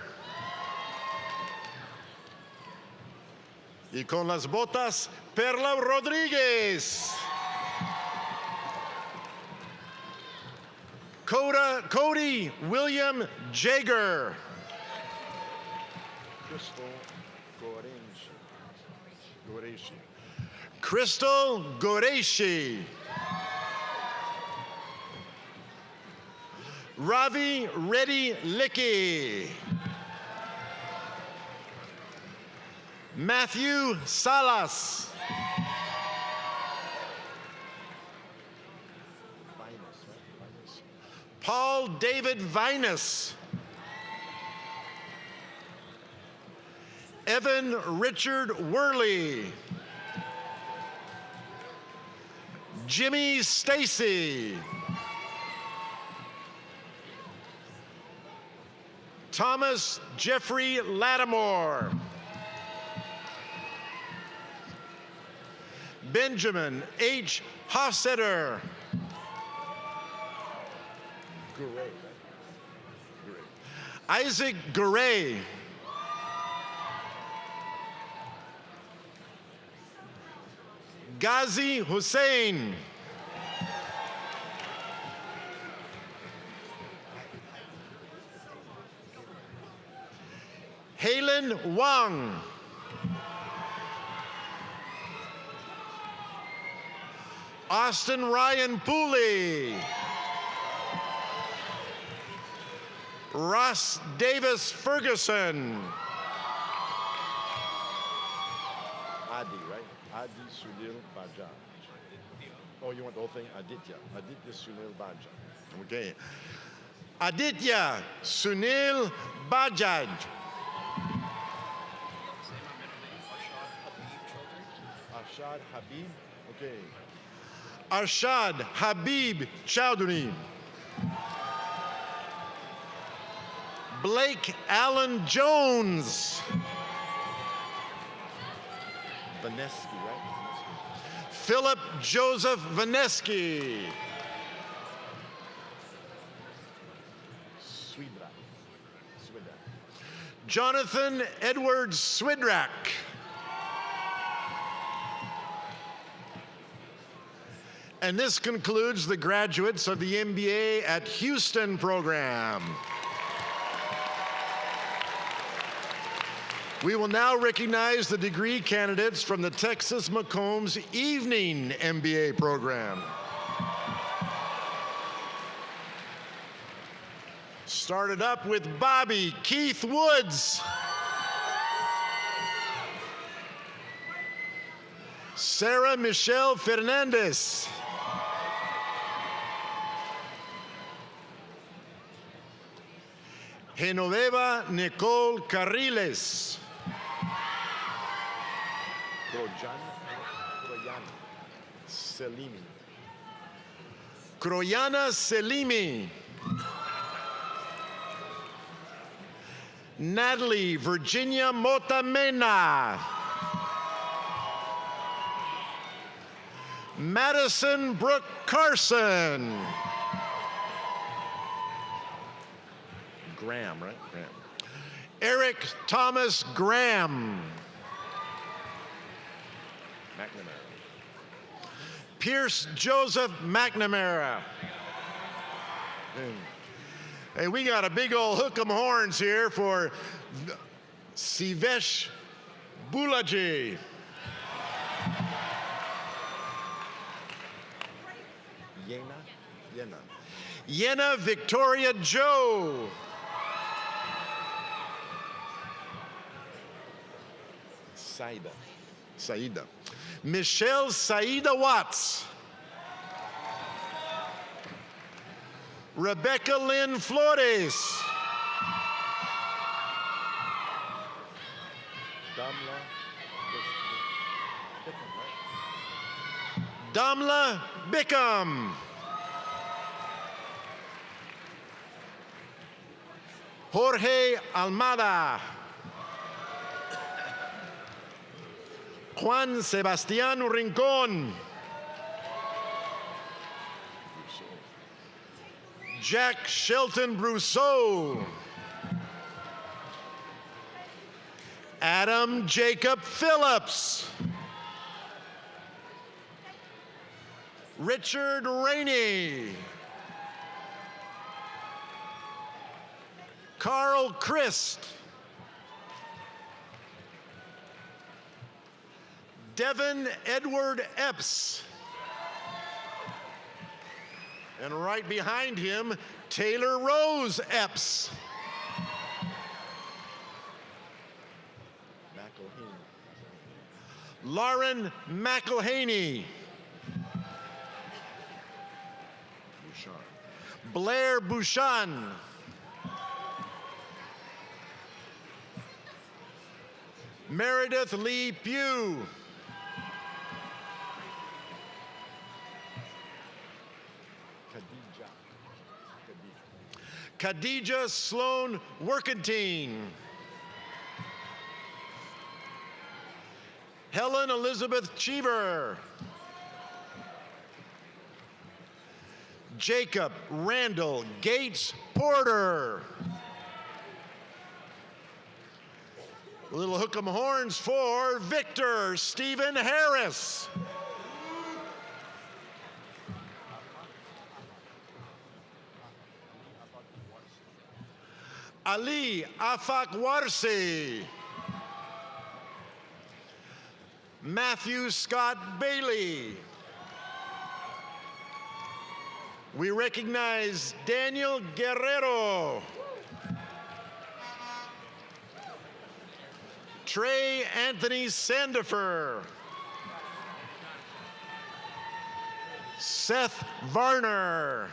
Y con las botas, Perla Rodriguez. Cody William Jager. Crystal Goreshi. Ravi Reddy Licky. Matthew Salas. Paul David Vinus. Evan Richard Worley. Jimmy Stacy. Thomas Jeffrey Lattimore. Benjamin H. Hofstetter. Isaac Garay. Ghazi Hussein. Halen Wang. Austin Ryan Pooley. Ross Davis Ferguson. Adi, right? Adi Sunil Bajaj. Oh, you want the whole thing? Aditya. Aditya Sunil Bajaj. Okay. Aditya Sunil Bajaj. Arshad Habib. Okay. Arshad Habib Chowdhury. Blake Allen Jones. Vaneski, right? Philip Joseph Vaneski. Swidrak. Jonathan Edwards Swidrak. And this concludes the graduates of the MBA at Houston program. We will now recognize the degree candidates from the Texas McCombs Evening MBA program. Started up with Bobby Keith Woods. Sarah Michelle Fernandez. Genoveva Nicole Carriles. Kroyana Selimi. Natalie Virginia Motamena. Madison Brooke Carson. Graham, right? Graham. Eric Thomas Graham. McNamara. Pierce Joseph McNamara. Hey, we got a big old hook 'em horns here for Sivesh Bulaji. Yena Victoria Joe. Saida. Michelle Saida Watts. Rebecca Lynn Flores. Damla Bickham. Jorge Almada. Juan Sebastián Rincón. Jack Shelton Brousseau. Adam Jacob Phillips. Richard Rainey. Carl Christ. Devin Edward Epps. And right behind him, Taylor Rose Epps. Lauren McElhaney. Blair Bouchan. Meredith Lee Pugh. Khadija Sloan Workentine. Helen Elizabeth Cheever. Jacob Randall Gates Porter. A little hook 'em horns for Victor Stephen Harris. Ali Afak Warsi. Matthew Scott Bailey. We recognize Daniel Guerrero. Trey Anthony Sandifer. Seth Varner.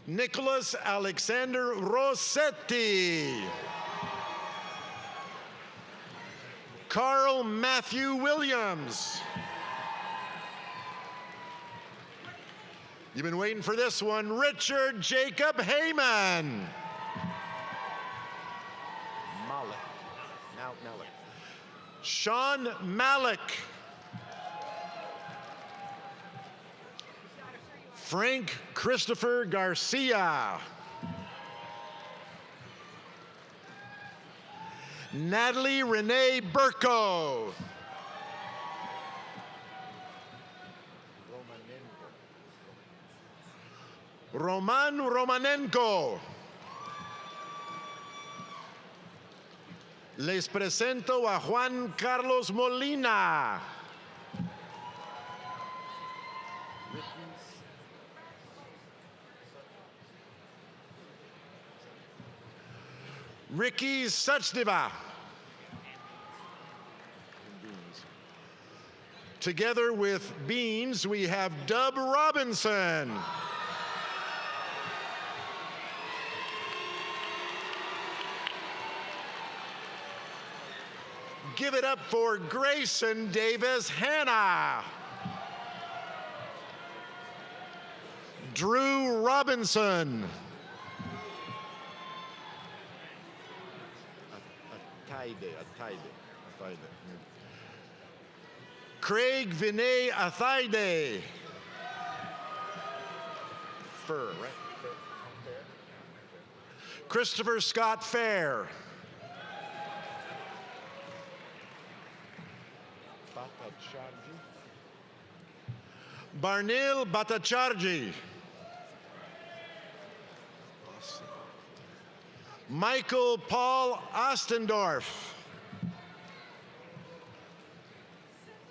Nicholas Alexander Rossetti. Carl Matthew Williams. You've been waiting for this one. Richard Jacob Heyman. Malik. Sean Malik. Frank Christopher Garcia. Natalie Renee Burko. Roman Romanenko. Les presento a Juan Carlos Molina. Ricky Sachdeva. Together with Beans, we have Dub Robinson. Give it up for Grayson Davis Hanna. Drew Robinson. Athaide. Craig Vinay Athaide. Fur, right? Christopher Scott Fair. Barnil Bhattacharjee. Michael Paul Ostendorf.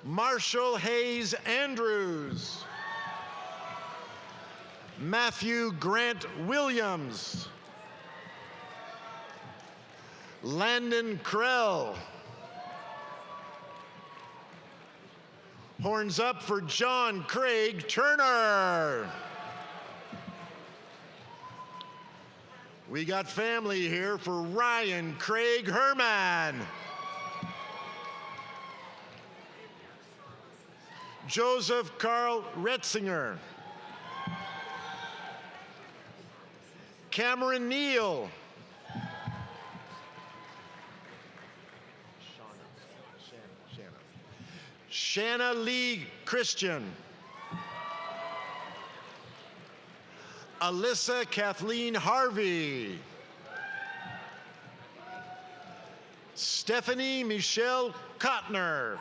Marshall Hayes Andrews. Matthew Grant Williams. Landon Krell. Horns up for John Craig Turner. We got family here for Ryan Craig Herman. Joseph Carl Retzinger. Cameron Neal. Shanna Lee Christian. Alyssa Kathleen Harvey. Stephanie Michelle Kottner.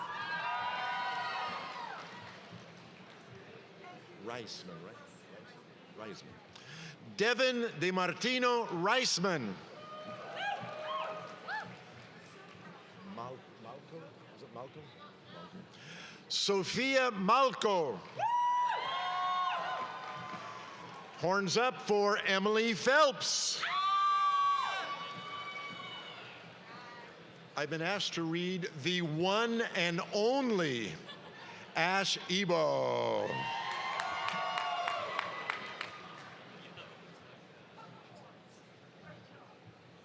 Reisman, right? Reisman. Devin DeMartino Reisman. Malcolm? Is it Malcolm? Sophia Malco. Horns up for Emily Phelps. I've been asked to read the one and only Ash Ebo.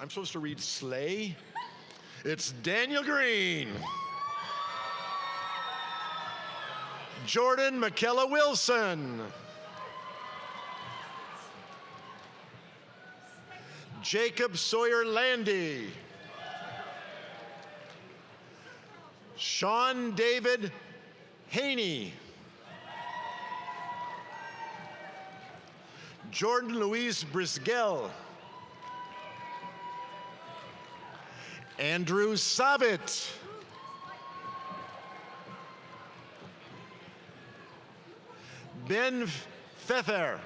I'm supposed to read Slay? It's Daniel Green. Jordan McKella Wilson. Jacob Sawyer Landy. Sean David Haney. Jordan Louise Brisgell. Andrew Savitt. Ben Pfeffer.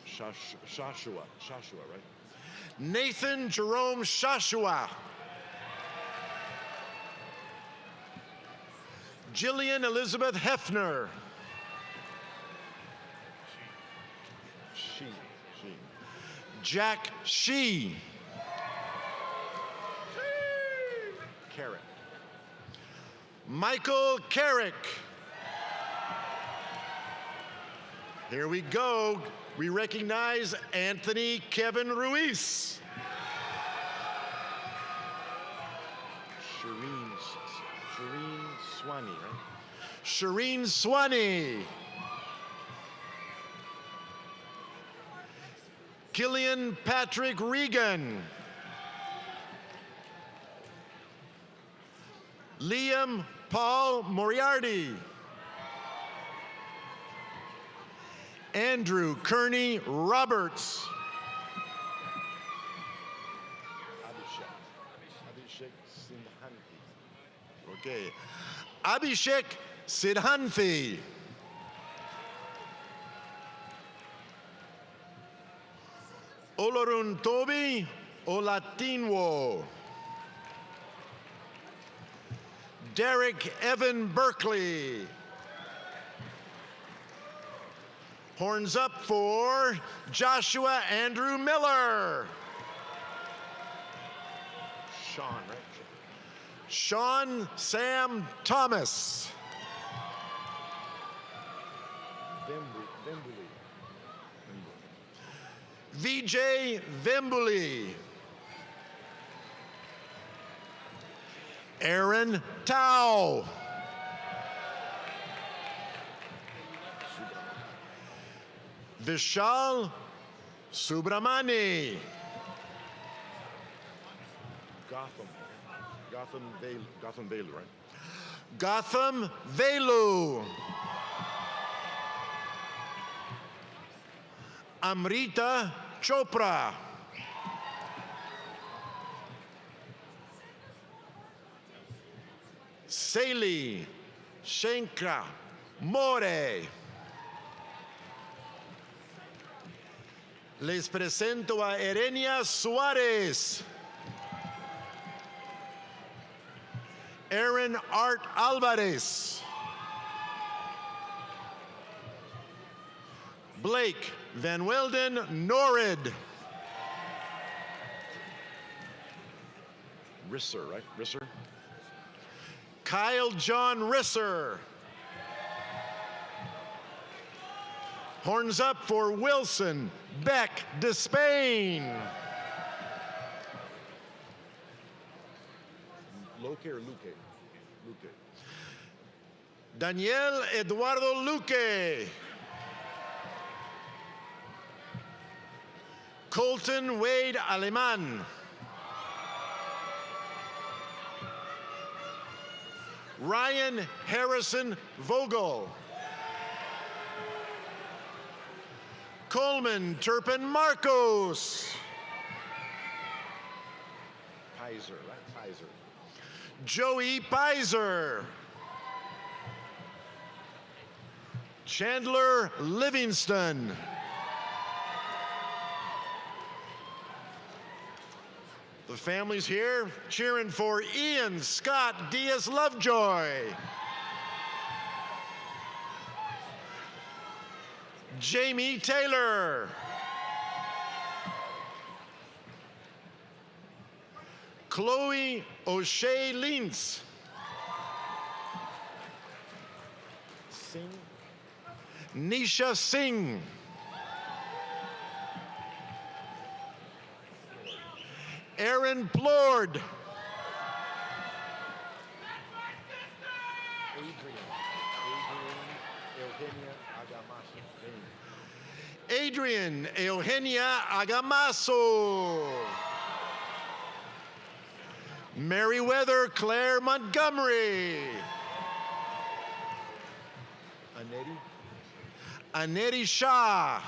Shashua, right? Nathan Jerome Shashua. Jillian Elizabeth Hefner. She. Jack Shee. Carrick. Michael Carrick. Here we go. We recognize Anthony Kevin Ruiz. Shireen Swanee, right? Shireen Swanee. Killian Patrick Regan. Liam Paul Moriarty. Andrew Kearney Roberts. Abhishek Sidhanthi. Okay. Abhishek Sidhanthi. Olorun Toby Olatinwo. Derek Evan Berkeley. Horns up for Joshua Andrew Miller. Sean, right? Sean Sam Thomas. VJ Vembuli. Aaron Tao. Vishal Subramani. Gotham Velu, right? Gotham Velu. Amrita Chopra. Sally Shankra More. Les presento a Erenia Suárez. Aaron Art Alvarez. Blake Van Welden Norrid. Risser, right? Risser. Kyle John Risser. Horns up for Wilson Beck Despain. Loque or Luque? Luque. Daniel Eduardo Luque. Colton Wade Aleman. Ryan Harrison Vogel. Coleman Turpin Marcos. Pizer, right? Pizer. Joey Pizer. Chandler Livingston. The family's here cheering for Ian Scott Diaz Lovejoy. Jamie Taylor. Chloe O'Shea Lintz. Nisha Singh. Aaron Plord. Adrian Eugenia Agamaso. Meriwether Claire Montgomery. Aneti Shah.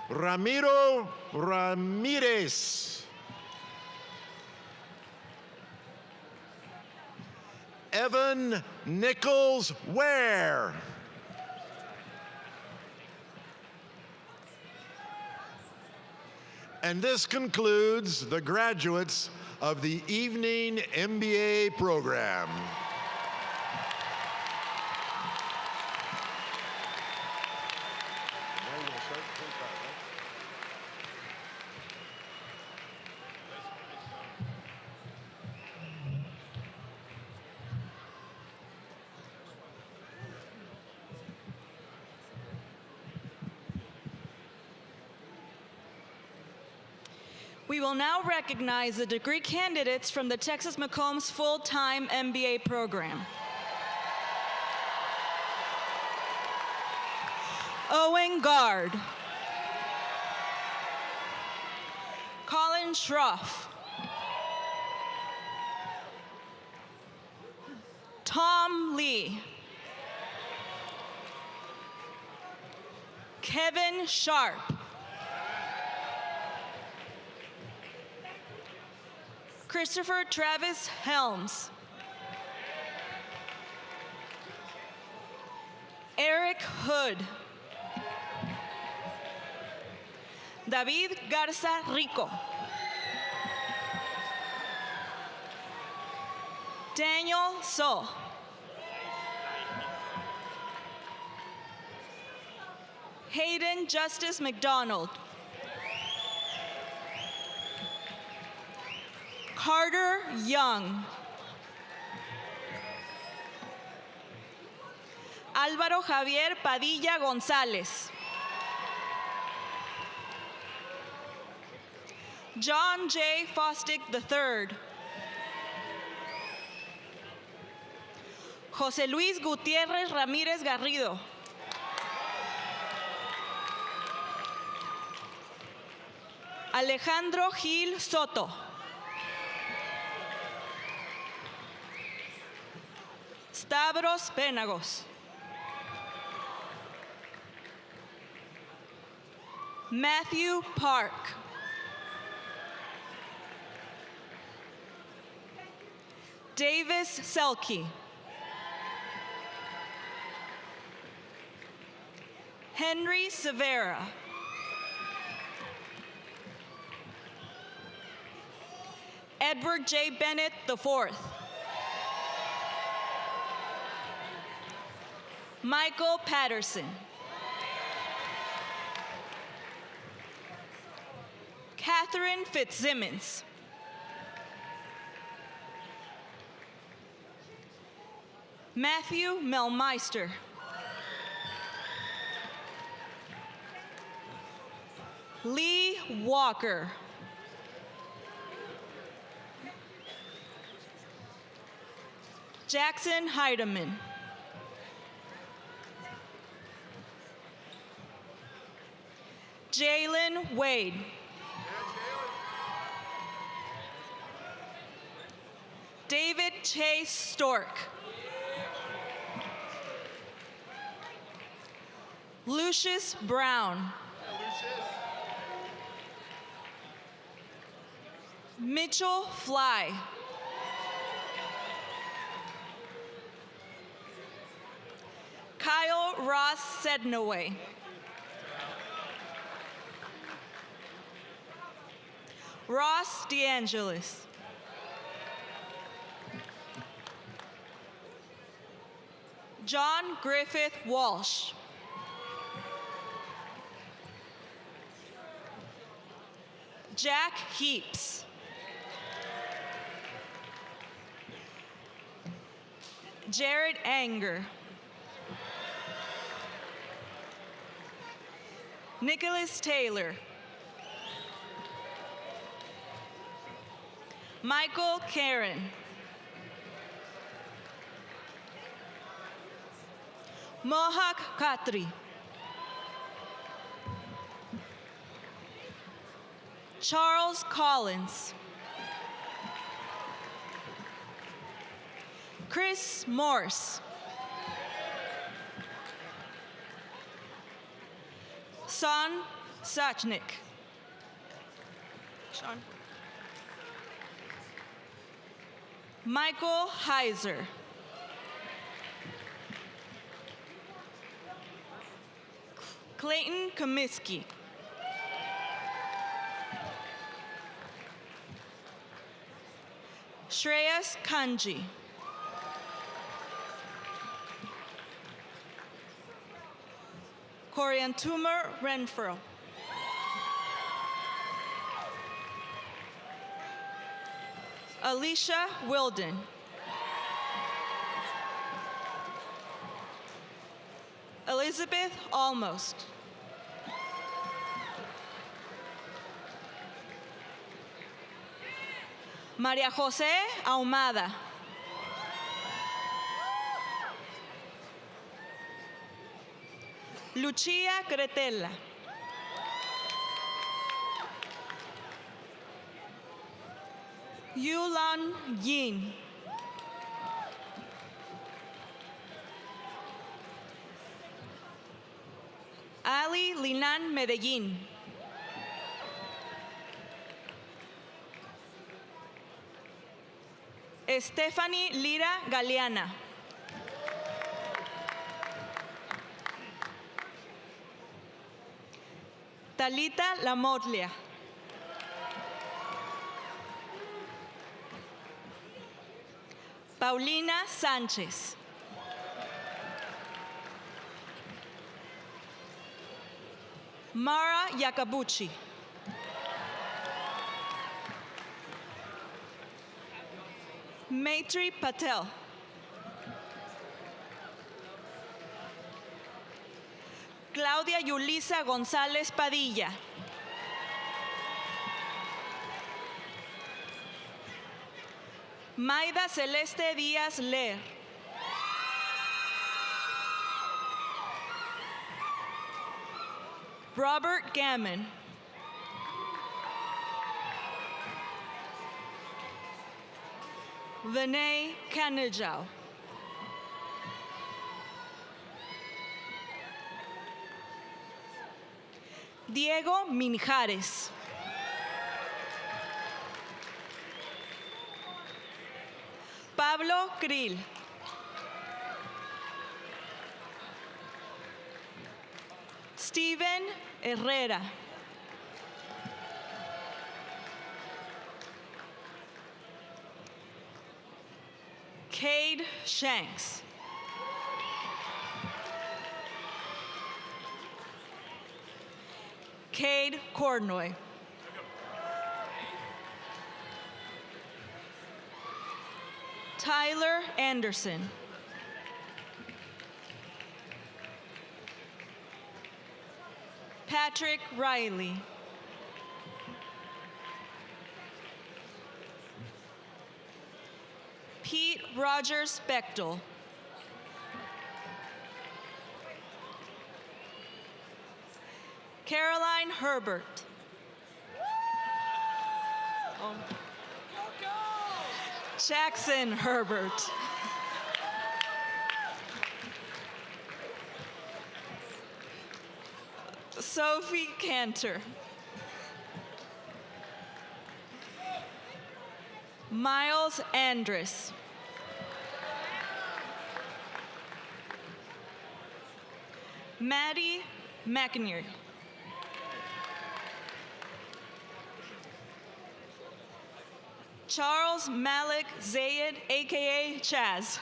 Ramiro Ramirez. Evan Nichols Ware. And this concludes the graduates of the evening MBA program. We will now recognize the degree candidates from the Texas McCombs full-time MBA program. Owen Gard. Colin Schroff. Tom Lee. Kevin Sharp. Christopher Travis Helms. Eric Hood. David Garza Rico. Daniel So. Hayden Justice McDonald. Carter Young. Álvaro Javier Padilla González. John J. Fostick III. José Luis Gutiérrez Ramírez Garrido. Alejandro Gil Soto. Stavros Penagos. Matthew Park. Davis Selke. Henry Severa. Edward J. Bennett IV. Michael Patterson. Catherine Fitzsimmons. Matthew Melmeister. Lee Walker. Jackson Heidemann. Jalen Wade. David Chase Stork. Lucius Brown. Mitchell Fly. Kyle Ross Sednaway. Ross DeAngelis. John Griffith Walsh. Jack Heaps. Jared Anger. Nicholas Taylor. Michael Karen. Mohak Khatri. Charles Collins. Chris Morse. Son Sachnik. Sean. Michael Heiser. Clayton Comiskey. Shreyas Kanji. Coriantumor Renfro. Alicia Wilden. Elizabeth Almost. María José Ahumada. Lucia Cretella. Yulan Yin. Ali Linan Medellín. Stephanie Lira Galeana. Talita Lamotlia. Paulina Sánchez. Mara Yakabuchi. Maitri Patel. Claudia Yulisa González Padilla. Maida Celeste Díaz Ler. Robert Gammon. Vinay Kanajau. Diego Minjares. Pablo Krill. Steven Herrera. Cade Shanks. Cade Cordnoy. Tyler Anderson. Patrick Riley. Pete Rogers Bechtel. Caroline Herbert. Jackson Herbert. Sophie Cantor. Miles Andrus. Maddie McInerney. Charles Malik Zayed, aka Chaz.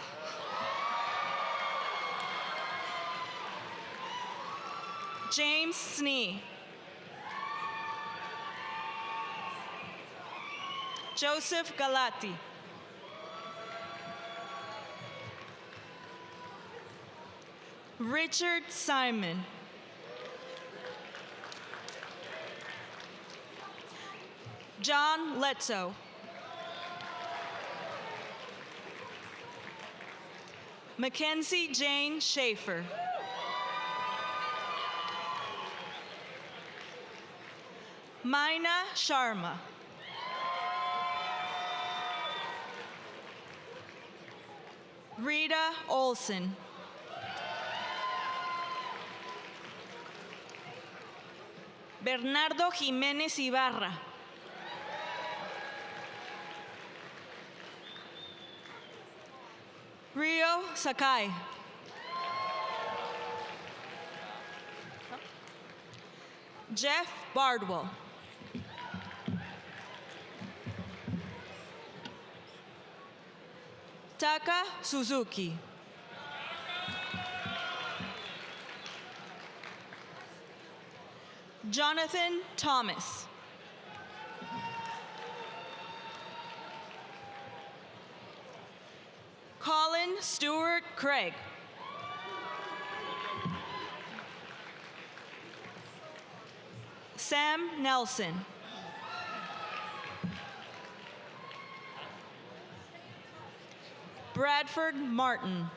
James Snee. Joseph Galati. Richard Simon. John Letzo. Mackenzie Jane Schaefer. Mina Sharma. Rita Olson. Bernardo Jiménez Ibarra. Rio Sakai. Jeff Bardwell. Taka Suzuki. Jonathan Thomas. Colin Stewart Craig. Sam Nelson. Bradford Martin.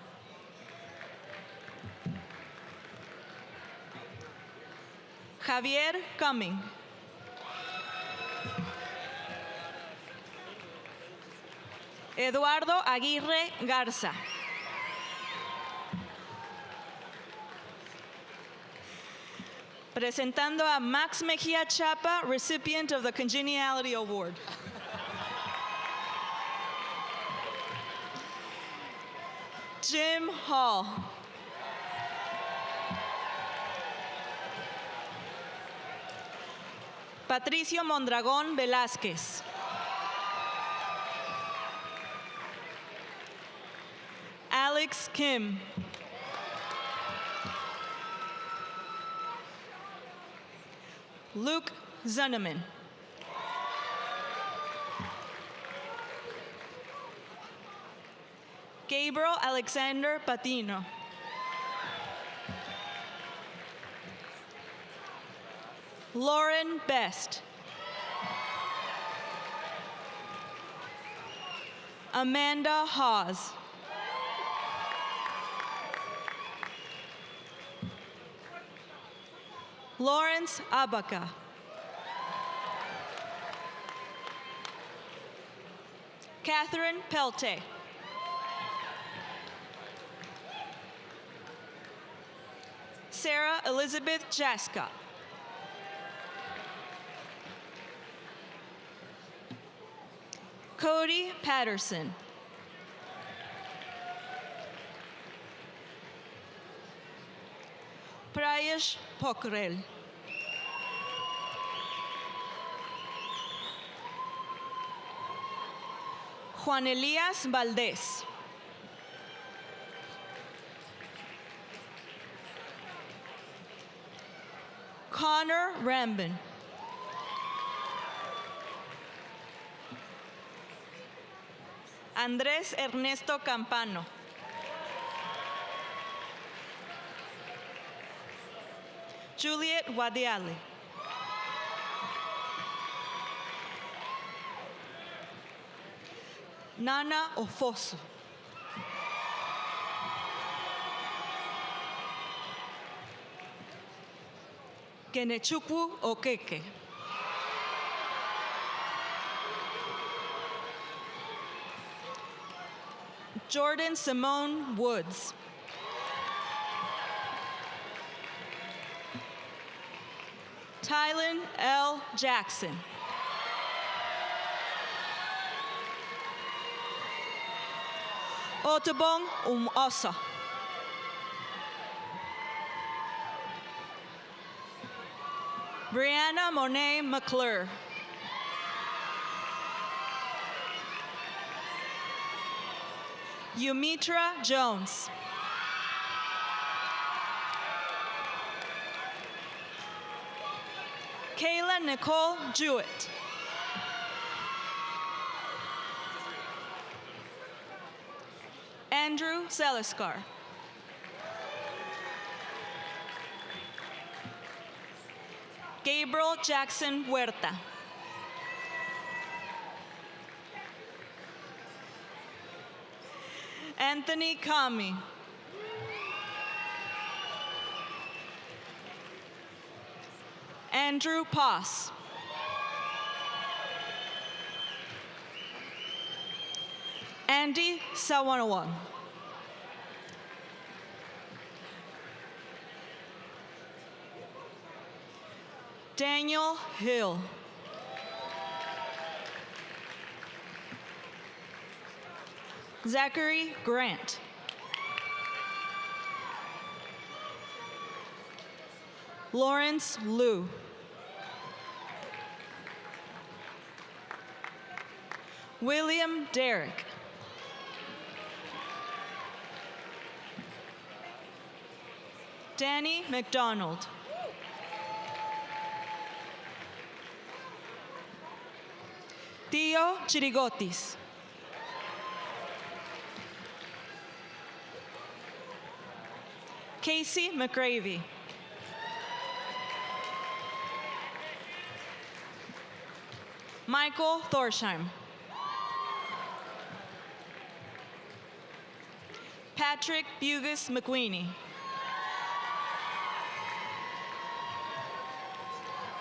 Javier Cumming. Eduardo Aguirre Garza. Presentando a Max Mejia Chapa, recipient of the Congeniality Award. Jim Hall. Patricio Mondragón Velázquez. Alex Kim. Luke Zunneman. Gabriel Alexander Patino. Lauren Best. Amanda Hawes. Lawrence Abaca. Catherine Pelte. Sarah Elizabeth Jascott. Cody Patterson. Prayesh Pokhrel. Juan Elias Valdez. Connor Rambin. Andrés Ernesto Campano. Juliet Wadiali. Nana Ofosu. Kenechukwu Okeke. Jordan Simone Woods. Tylen L. Jackson. Otobong Osa. Brianna Monet McClure. Yumitra Jones. Kayla Nicole Jewett. Andrew Seliskar. Gabriel Jackson Huerta. Anthony Kami. Andrew Poss. Andy Sawanawan. Daniel Hill. Zachary Grant. Lawrence Liu. William Derrick. Danny McDonald. Theo Chirigotis. Casey McGravy. Michael Thorsheim. Patrick Bugis McQueenie.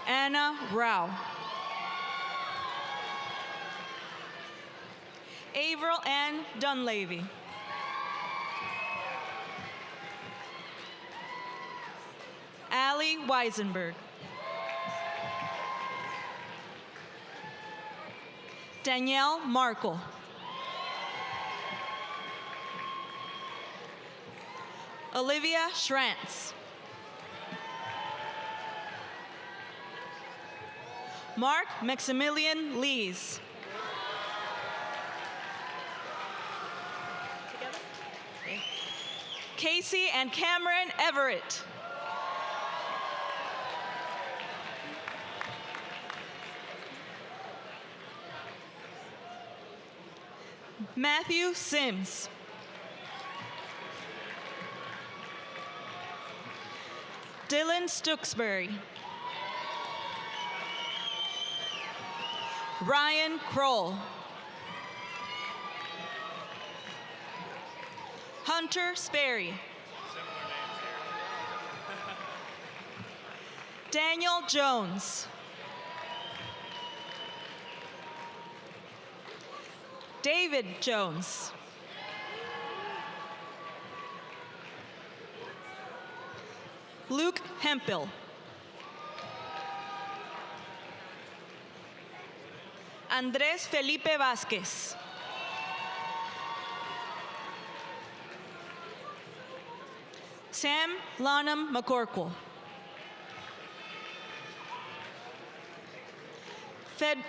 Anna Rao. Avril Ann Dunleavy. Allie Weisenberg. Danielle Markle. Olivia Schrantz. Mark Maximilian Lees. Casey and Cameron Everett. Matthew Sims. Dylan Stooksbury. Ryan Kroll. Hunter Sperry. Daniel Jones. David Jones. Luke Hempel. Andrés Felipe Vázquez. Sam Lonham McCorkle.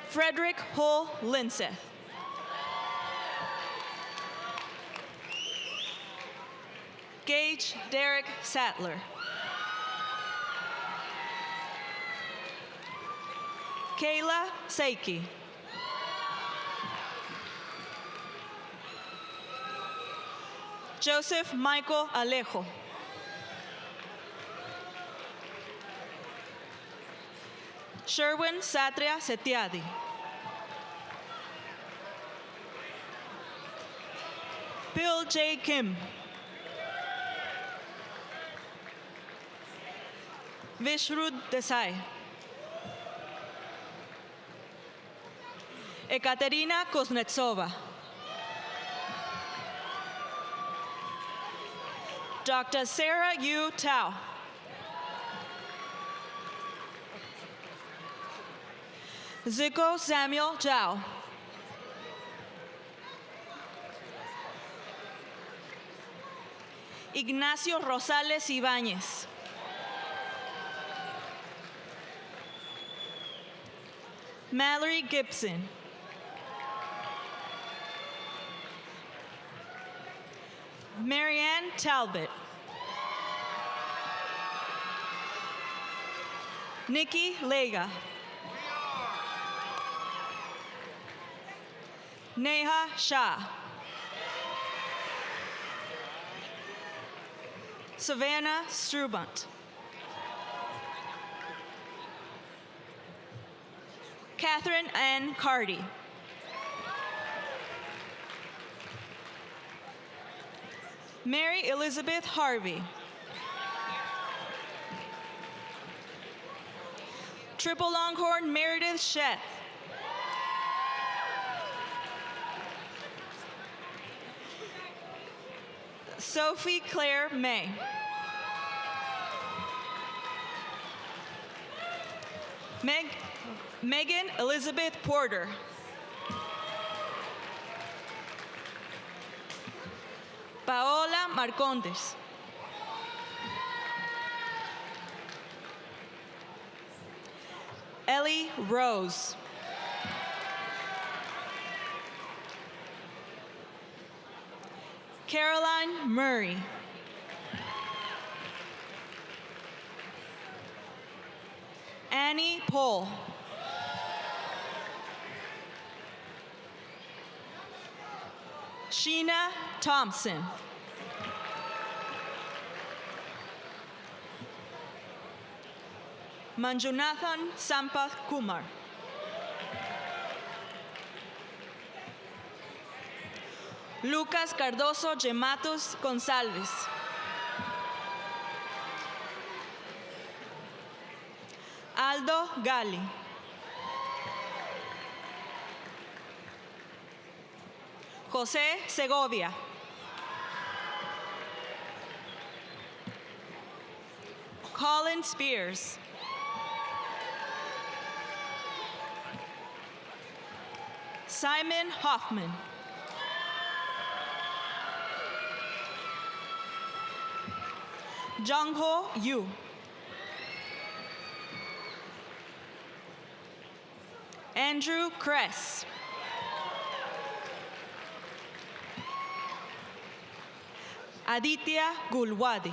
Frederick Hull Linseth. Gage Derek Sattler. Kayla Seiki. Joseph Michael Alejo. Sherwin Satria Setiadi. Bill J. Kim. Vishrud Desai. Ekaterina Kuznetsova. Dr. Sarah Yu Tao. Zico Samuel Zhao. Ignacio Rosales Ibáñez. Mallory Gibson. Marianne Talbot. Nikki Lega. Neha Shah. Savannah Strubunt. Catherine Ann Cardy. Mary Elizabeth Harvey. Triple Longhorn Meredith Sheth. Sophie Claire May. Megan Elizabeth Porter. Paola Marcondes. Ellie Rose. Caroline Murray. Annie Pohl. Sheena Thompson. Manjunathan Sampath Kumar. Lucas Cardoso Gematos Gonzalez. Aldo Gali. José Segovia. Colin Spears. Simon Hoffman. Jungho Yu. Andrew Kress. Aditya Gulwadi.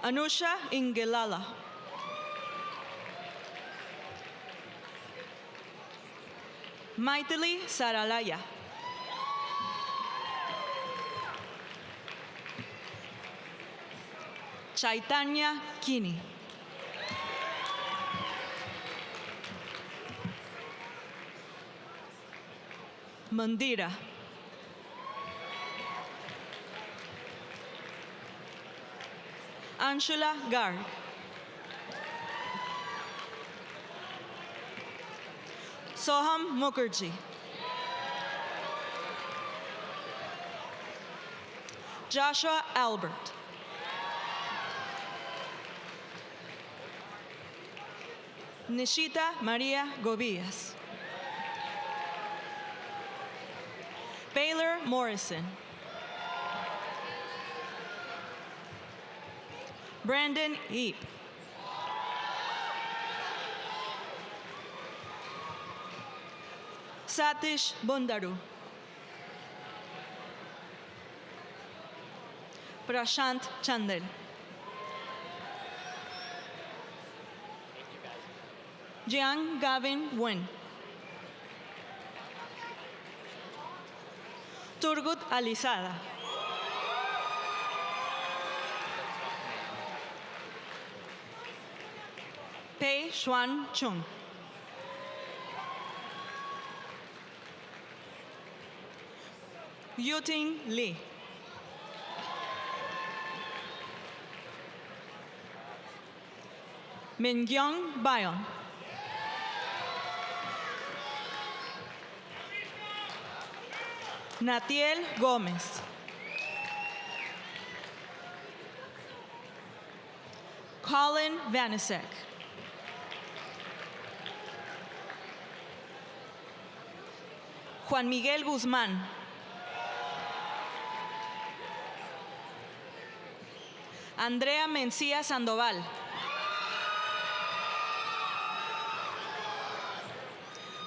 Anusha Ingelala. Maitili Saralaya. Chaitanya Kini. Mandira. Anshula Garg. Soham Mukherjee. Joshua Albert. Nishita Maria Gobias. Baylor Morrison. Brandon Eep. Satish Bundaru. Prashant Chandel. Jiang Gavin Nguyen. Turgut Alizada. Pei Xuan Chung. Yuting Lee. Mingyong Bayon. Natiel Gomez. Colin Vanasek. Juan Miguel Guzmán. Andrea Mencía Sandoval.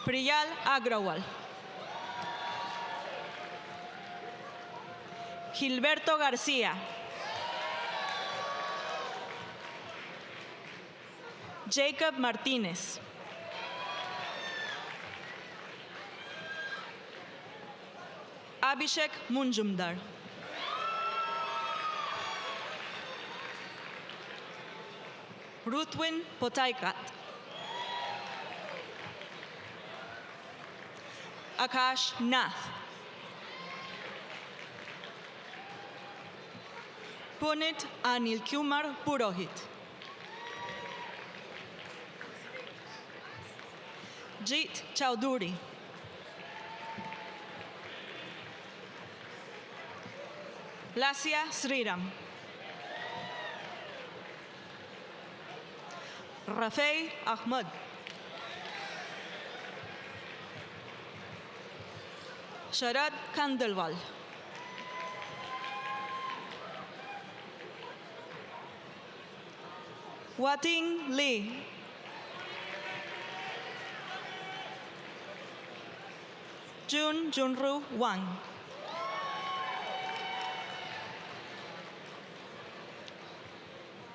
Priyal Agrawal. Gilberto García. Jacob Martínez. Abhishek Munjumdar. Ruthwin Potaikat. Akash Nath. Punit Anil Kumar Purohit. Jeet Chowdhury. Lasya Sriram. Rafei Ahmad. Sharad Khandelwal. Wating Lee. Jun Junru Wang.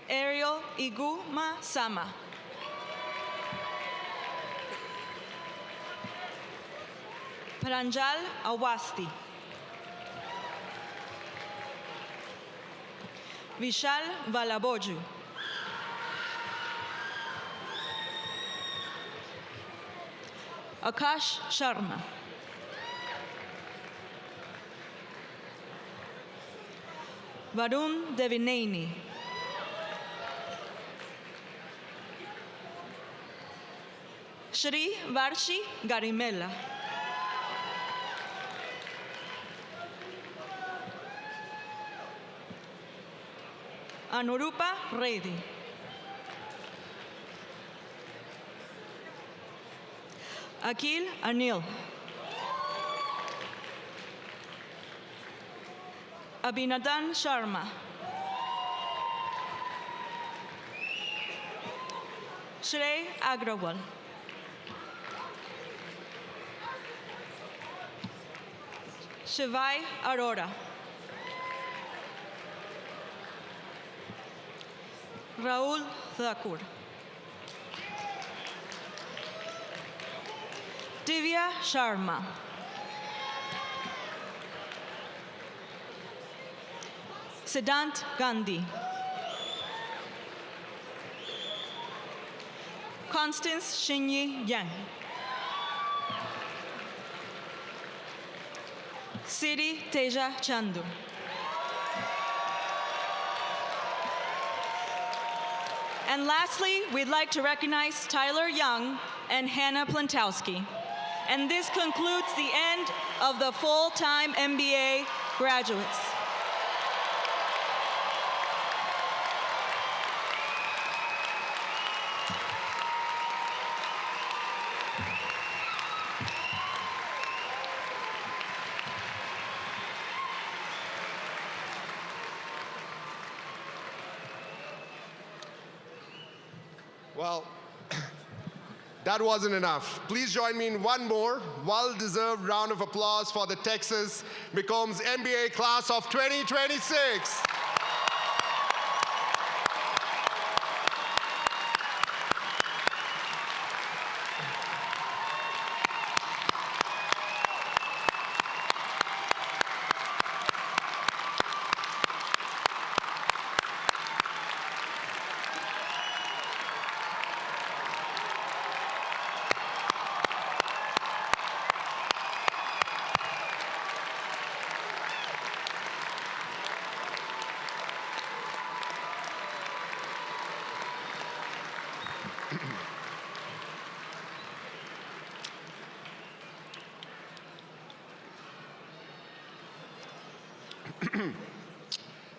Ariel Iguma Sama. Pranjal Awasti. Vishal Valaboju. Akash Sharma. Varun Devineni. Shri Varshi Garimella. Anurupa Reddy. Akil Anil. Abhinadan Sharma. Shrey Agrawal. Shivai Arora. Raul Thakur. Divya Sharma. Siddhant Gandhi. Constance Shinyi Yang. Siri Teja Chandu. And lastly, we'd like to recognize Tyler Young and Hannah Plantowski. And this concludes the end of the full-time MBA graduates. Well, that wasn't enough. Please join me in one more well-deserved round of applause for the Texas McCombs MBA class of 2026.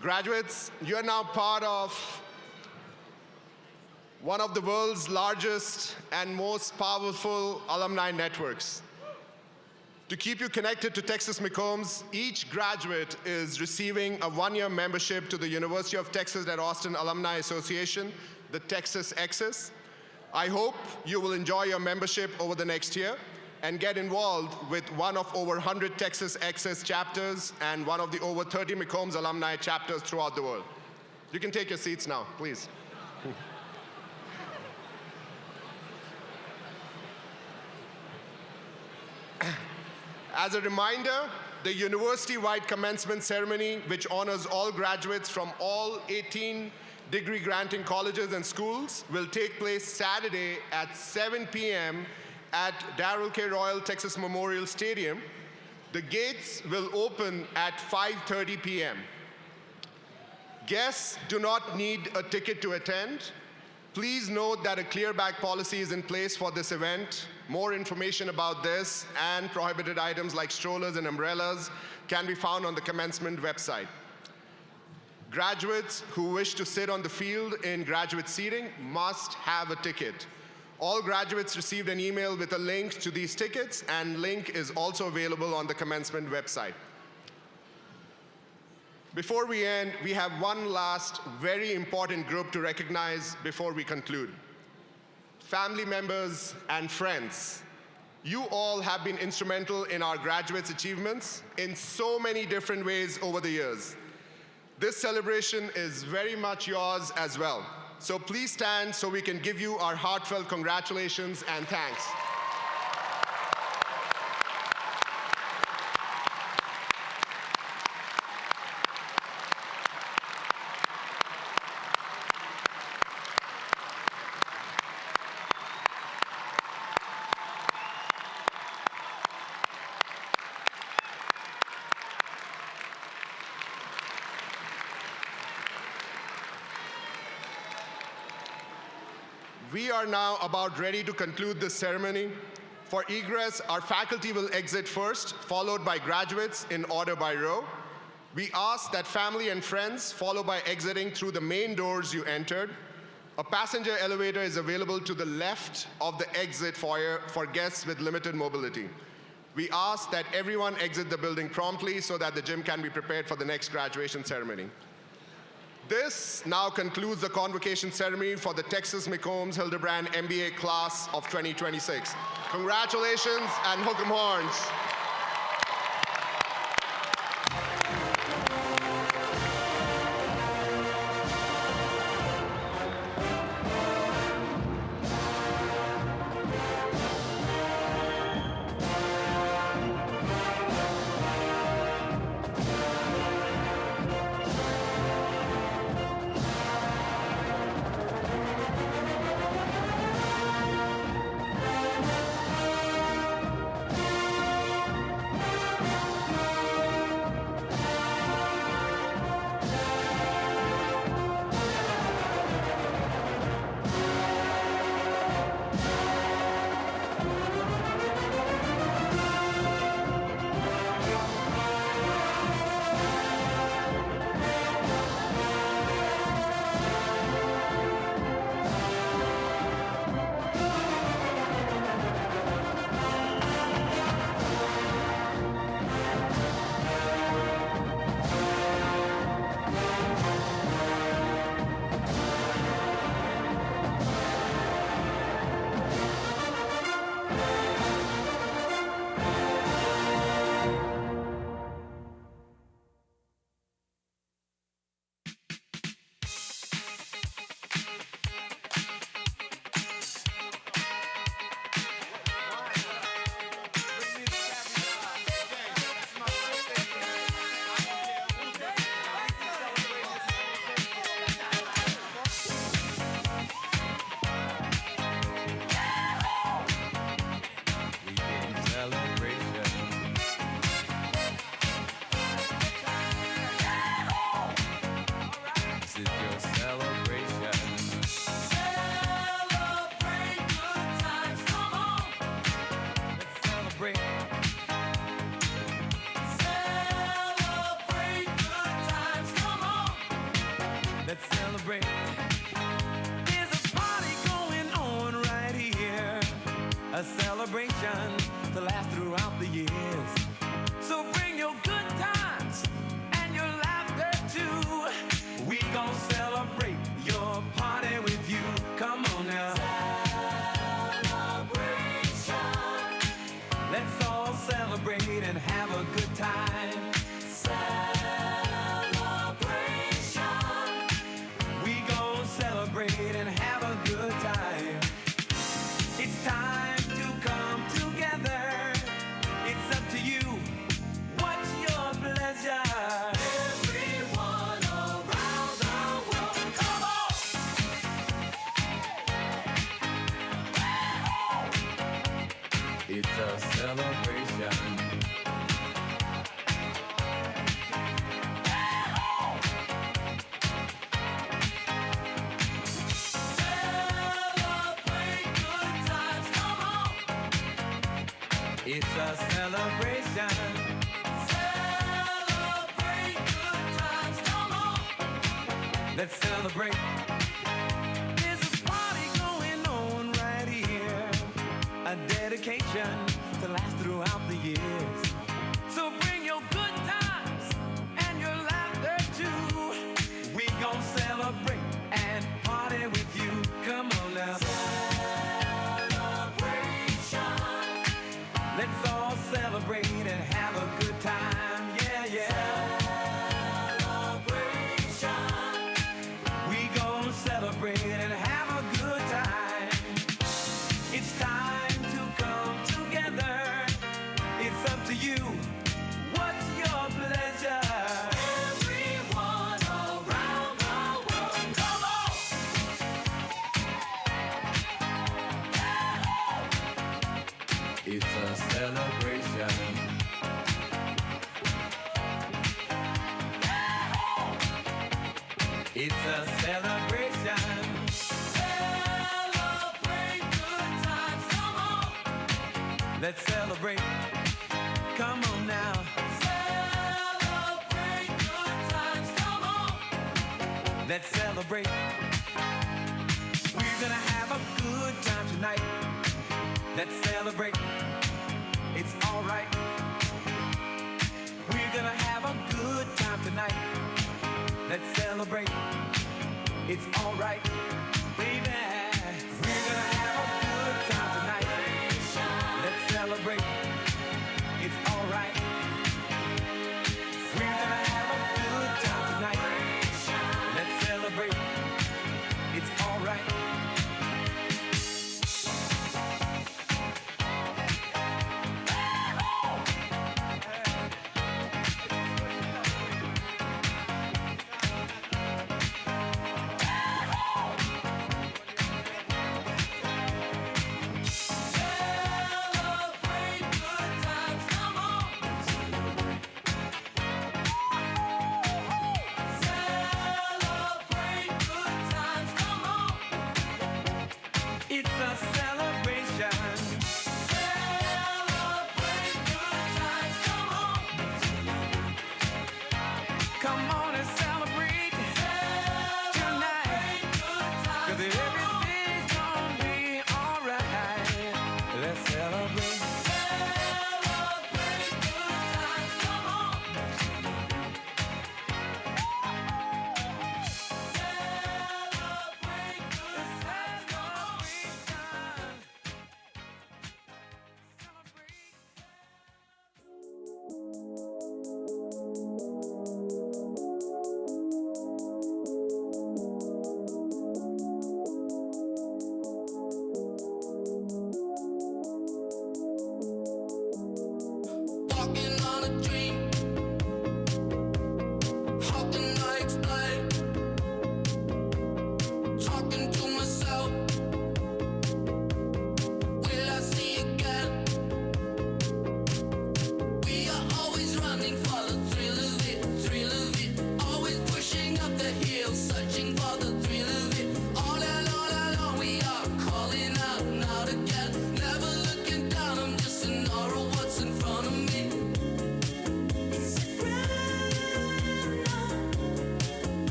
Graduates, you are now part of one of the world's largest and most powerful alumni networks. To keep you connected to Texas McCombs, each graduate is receiving a one-year membership to the University of Texas at Austin Alumni Association, the Texas Access. I hope you will enjoy your membership over the next year and get involved with one of over 100 Texas Access chapters and one of the over 30 McCombs alumni chapters throughout the world. You can take your seats now, please. As a reminder, the university-wide commencement ceremony, which honors all graduates from all 18 degree-granting colleges and schools, will take place Saturday at 7 p.m. at Darrell K. Royal Texas Memorial Stadium. The gates will open at 5:30 p.m. Guests do not need a ticket to attend. Please note that a clear bag policy is in place for this event. More information about this and prohibited items like strollers and umbrellas can be found on the commencement website. Graduates who wish to sit on the field in graduate seating must have a ticket. All graduates received an email with a link to these tickets, and link is also available on the commencement website. Before we end, we have one last very important group to recognize before we conclude. Family members and friends. You all have been instrumental in our graduates' achievements in so many different ways over the years. This celebration is very much yours as well. So please stand so we can give you our heartfelt congratulations and thanks. We are now about ready to conclude this ceremony. For egress, our faculty will exit first, followed by graduates in order by row. We ask that family and friends follow by exiting through the main doors you entered. A passenger elevator is available to the left of the exit foyer for guests with limited mobility. We ask that everyone exit the building promptly so that the gym can be prepared for the next graduation ceremony. This now concludes the convocation ceremony for the Texas McCombs Hildebrand MBA class of 2026. Congratulations and hook 'em horns. celebrate. Celebrate good times, come on. Let's celebrate. There's a party going on right here, a celebration to last throughout the years. So bring your good times and your laughter too. We gon' celebrate your party with you. Come on now. Celebration. Let's all celebrate and have a good time. Celebration. We gon' celebrate and have a good time. It's time to come together. It's up to you. What's your pleasure? Everyone around the world, come on! It's a celebration. Celebrate good times, come on! It's a celebration. Celebrate good times, come on! Let's celebrate. There's a party going on right here, a dedication to last throughout the years. So bring your good times and your laughter too. We gon' celebrate and party with you. Come on now. Celebration. Let's all celebrate and have a good time. Yeah, yeah. Celebration. We gon' celebrate and have a good time. It's time to come together. It's up to you. What's your pleasure? Everyone around the world, come on! It's a celebration. It's a celebration. Celebrate good times, come on. Let's celebrate. Come on now. Celebrate good times, come on. Let's celebrate. We're gonna have a good time tonight. Let's celebrate. It's alright. We're gonna have a good time tonight. Let's celebrate. It's alright.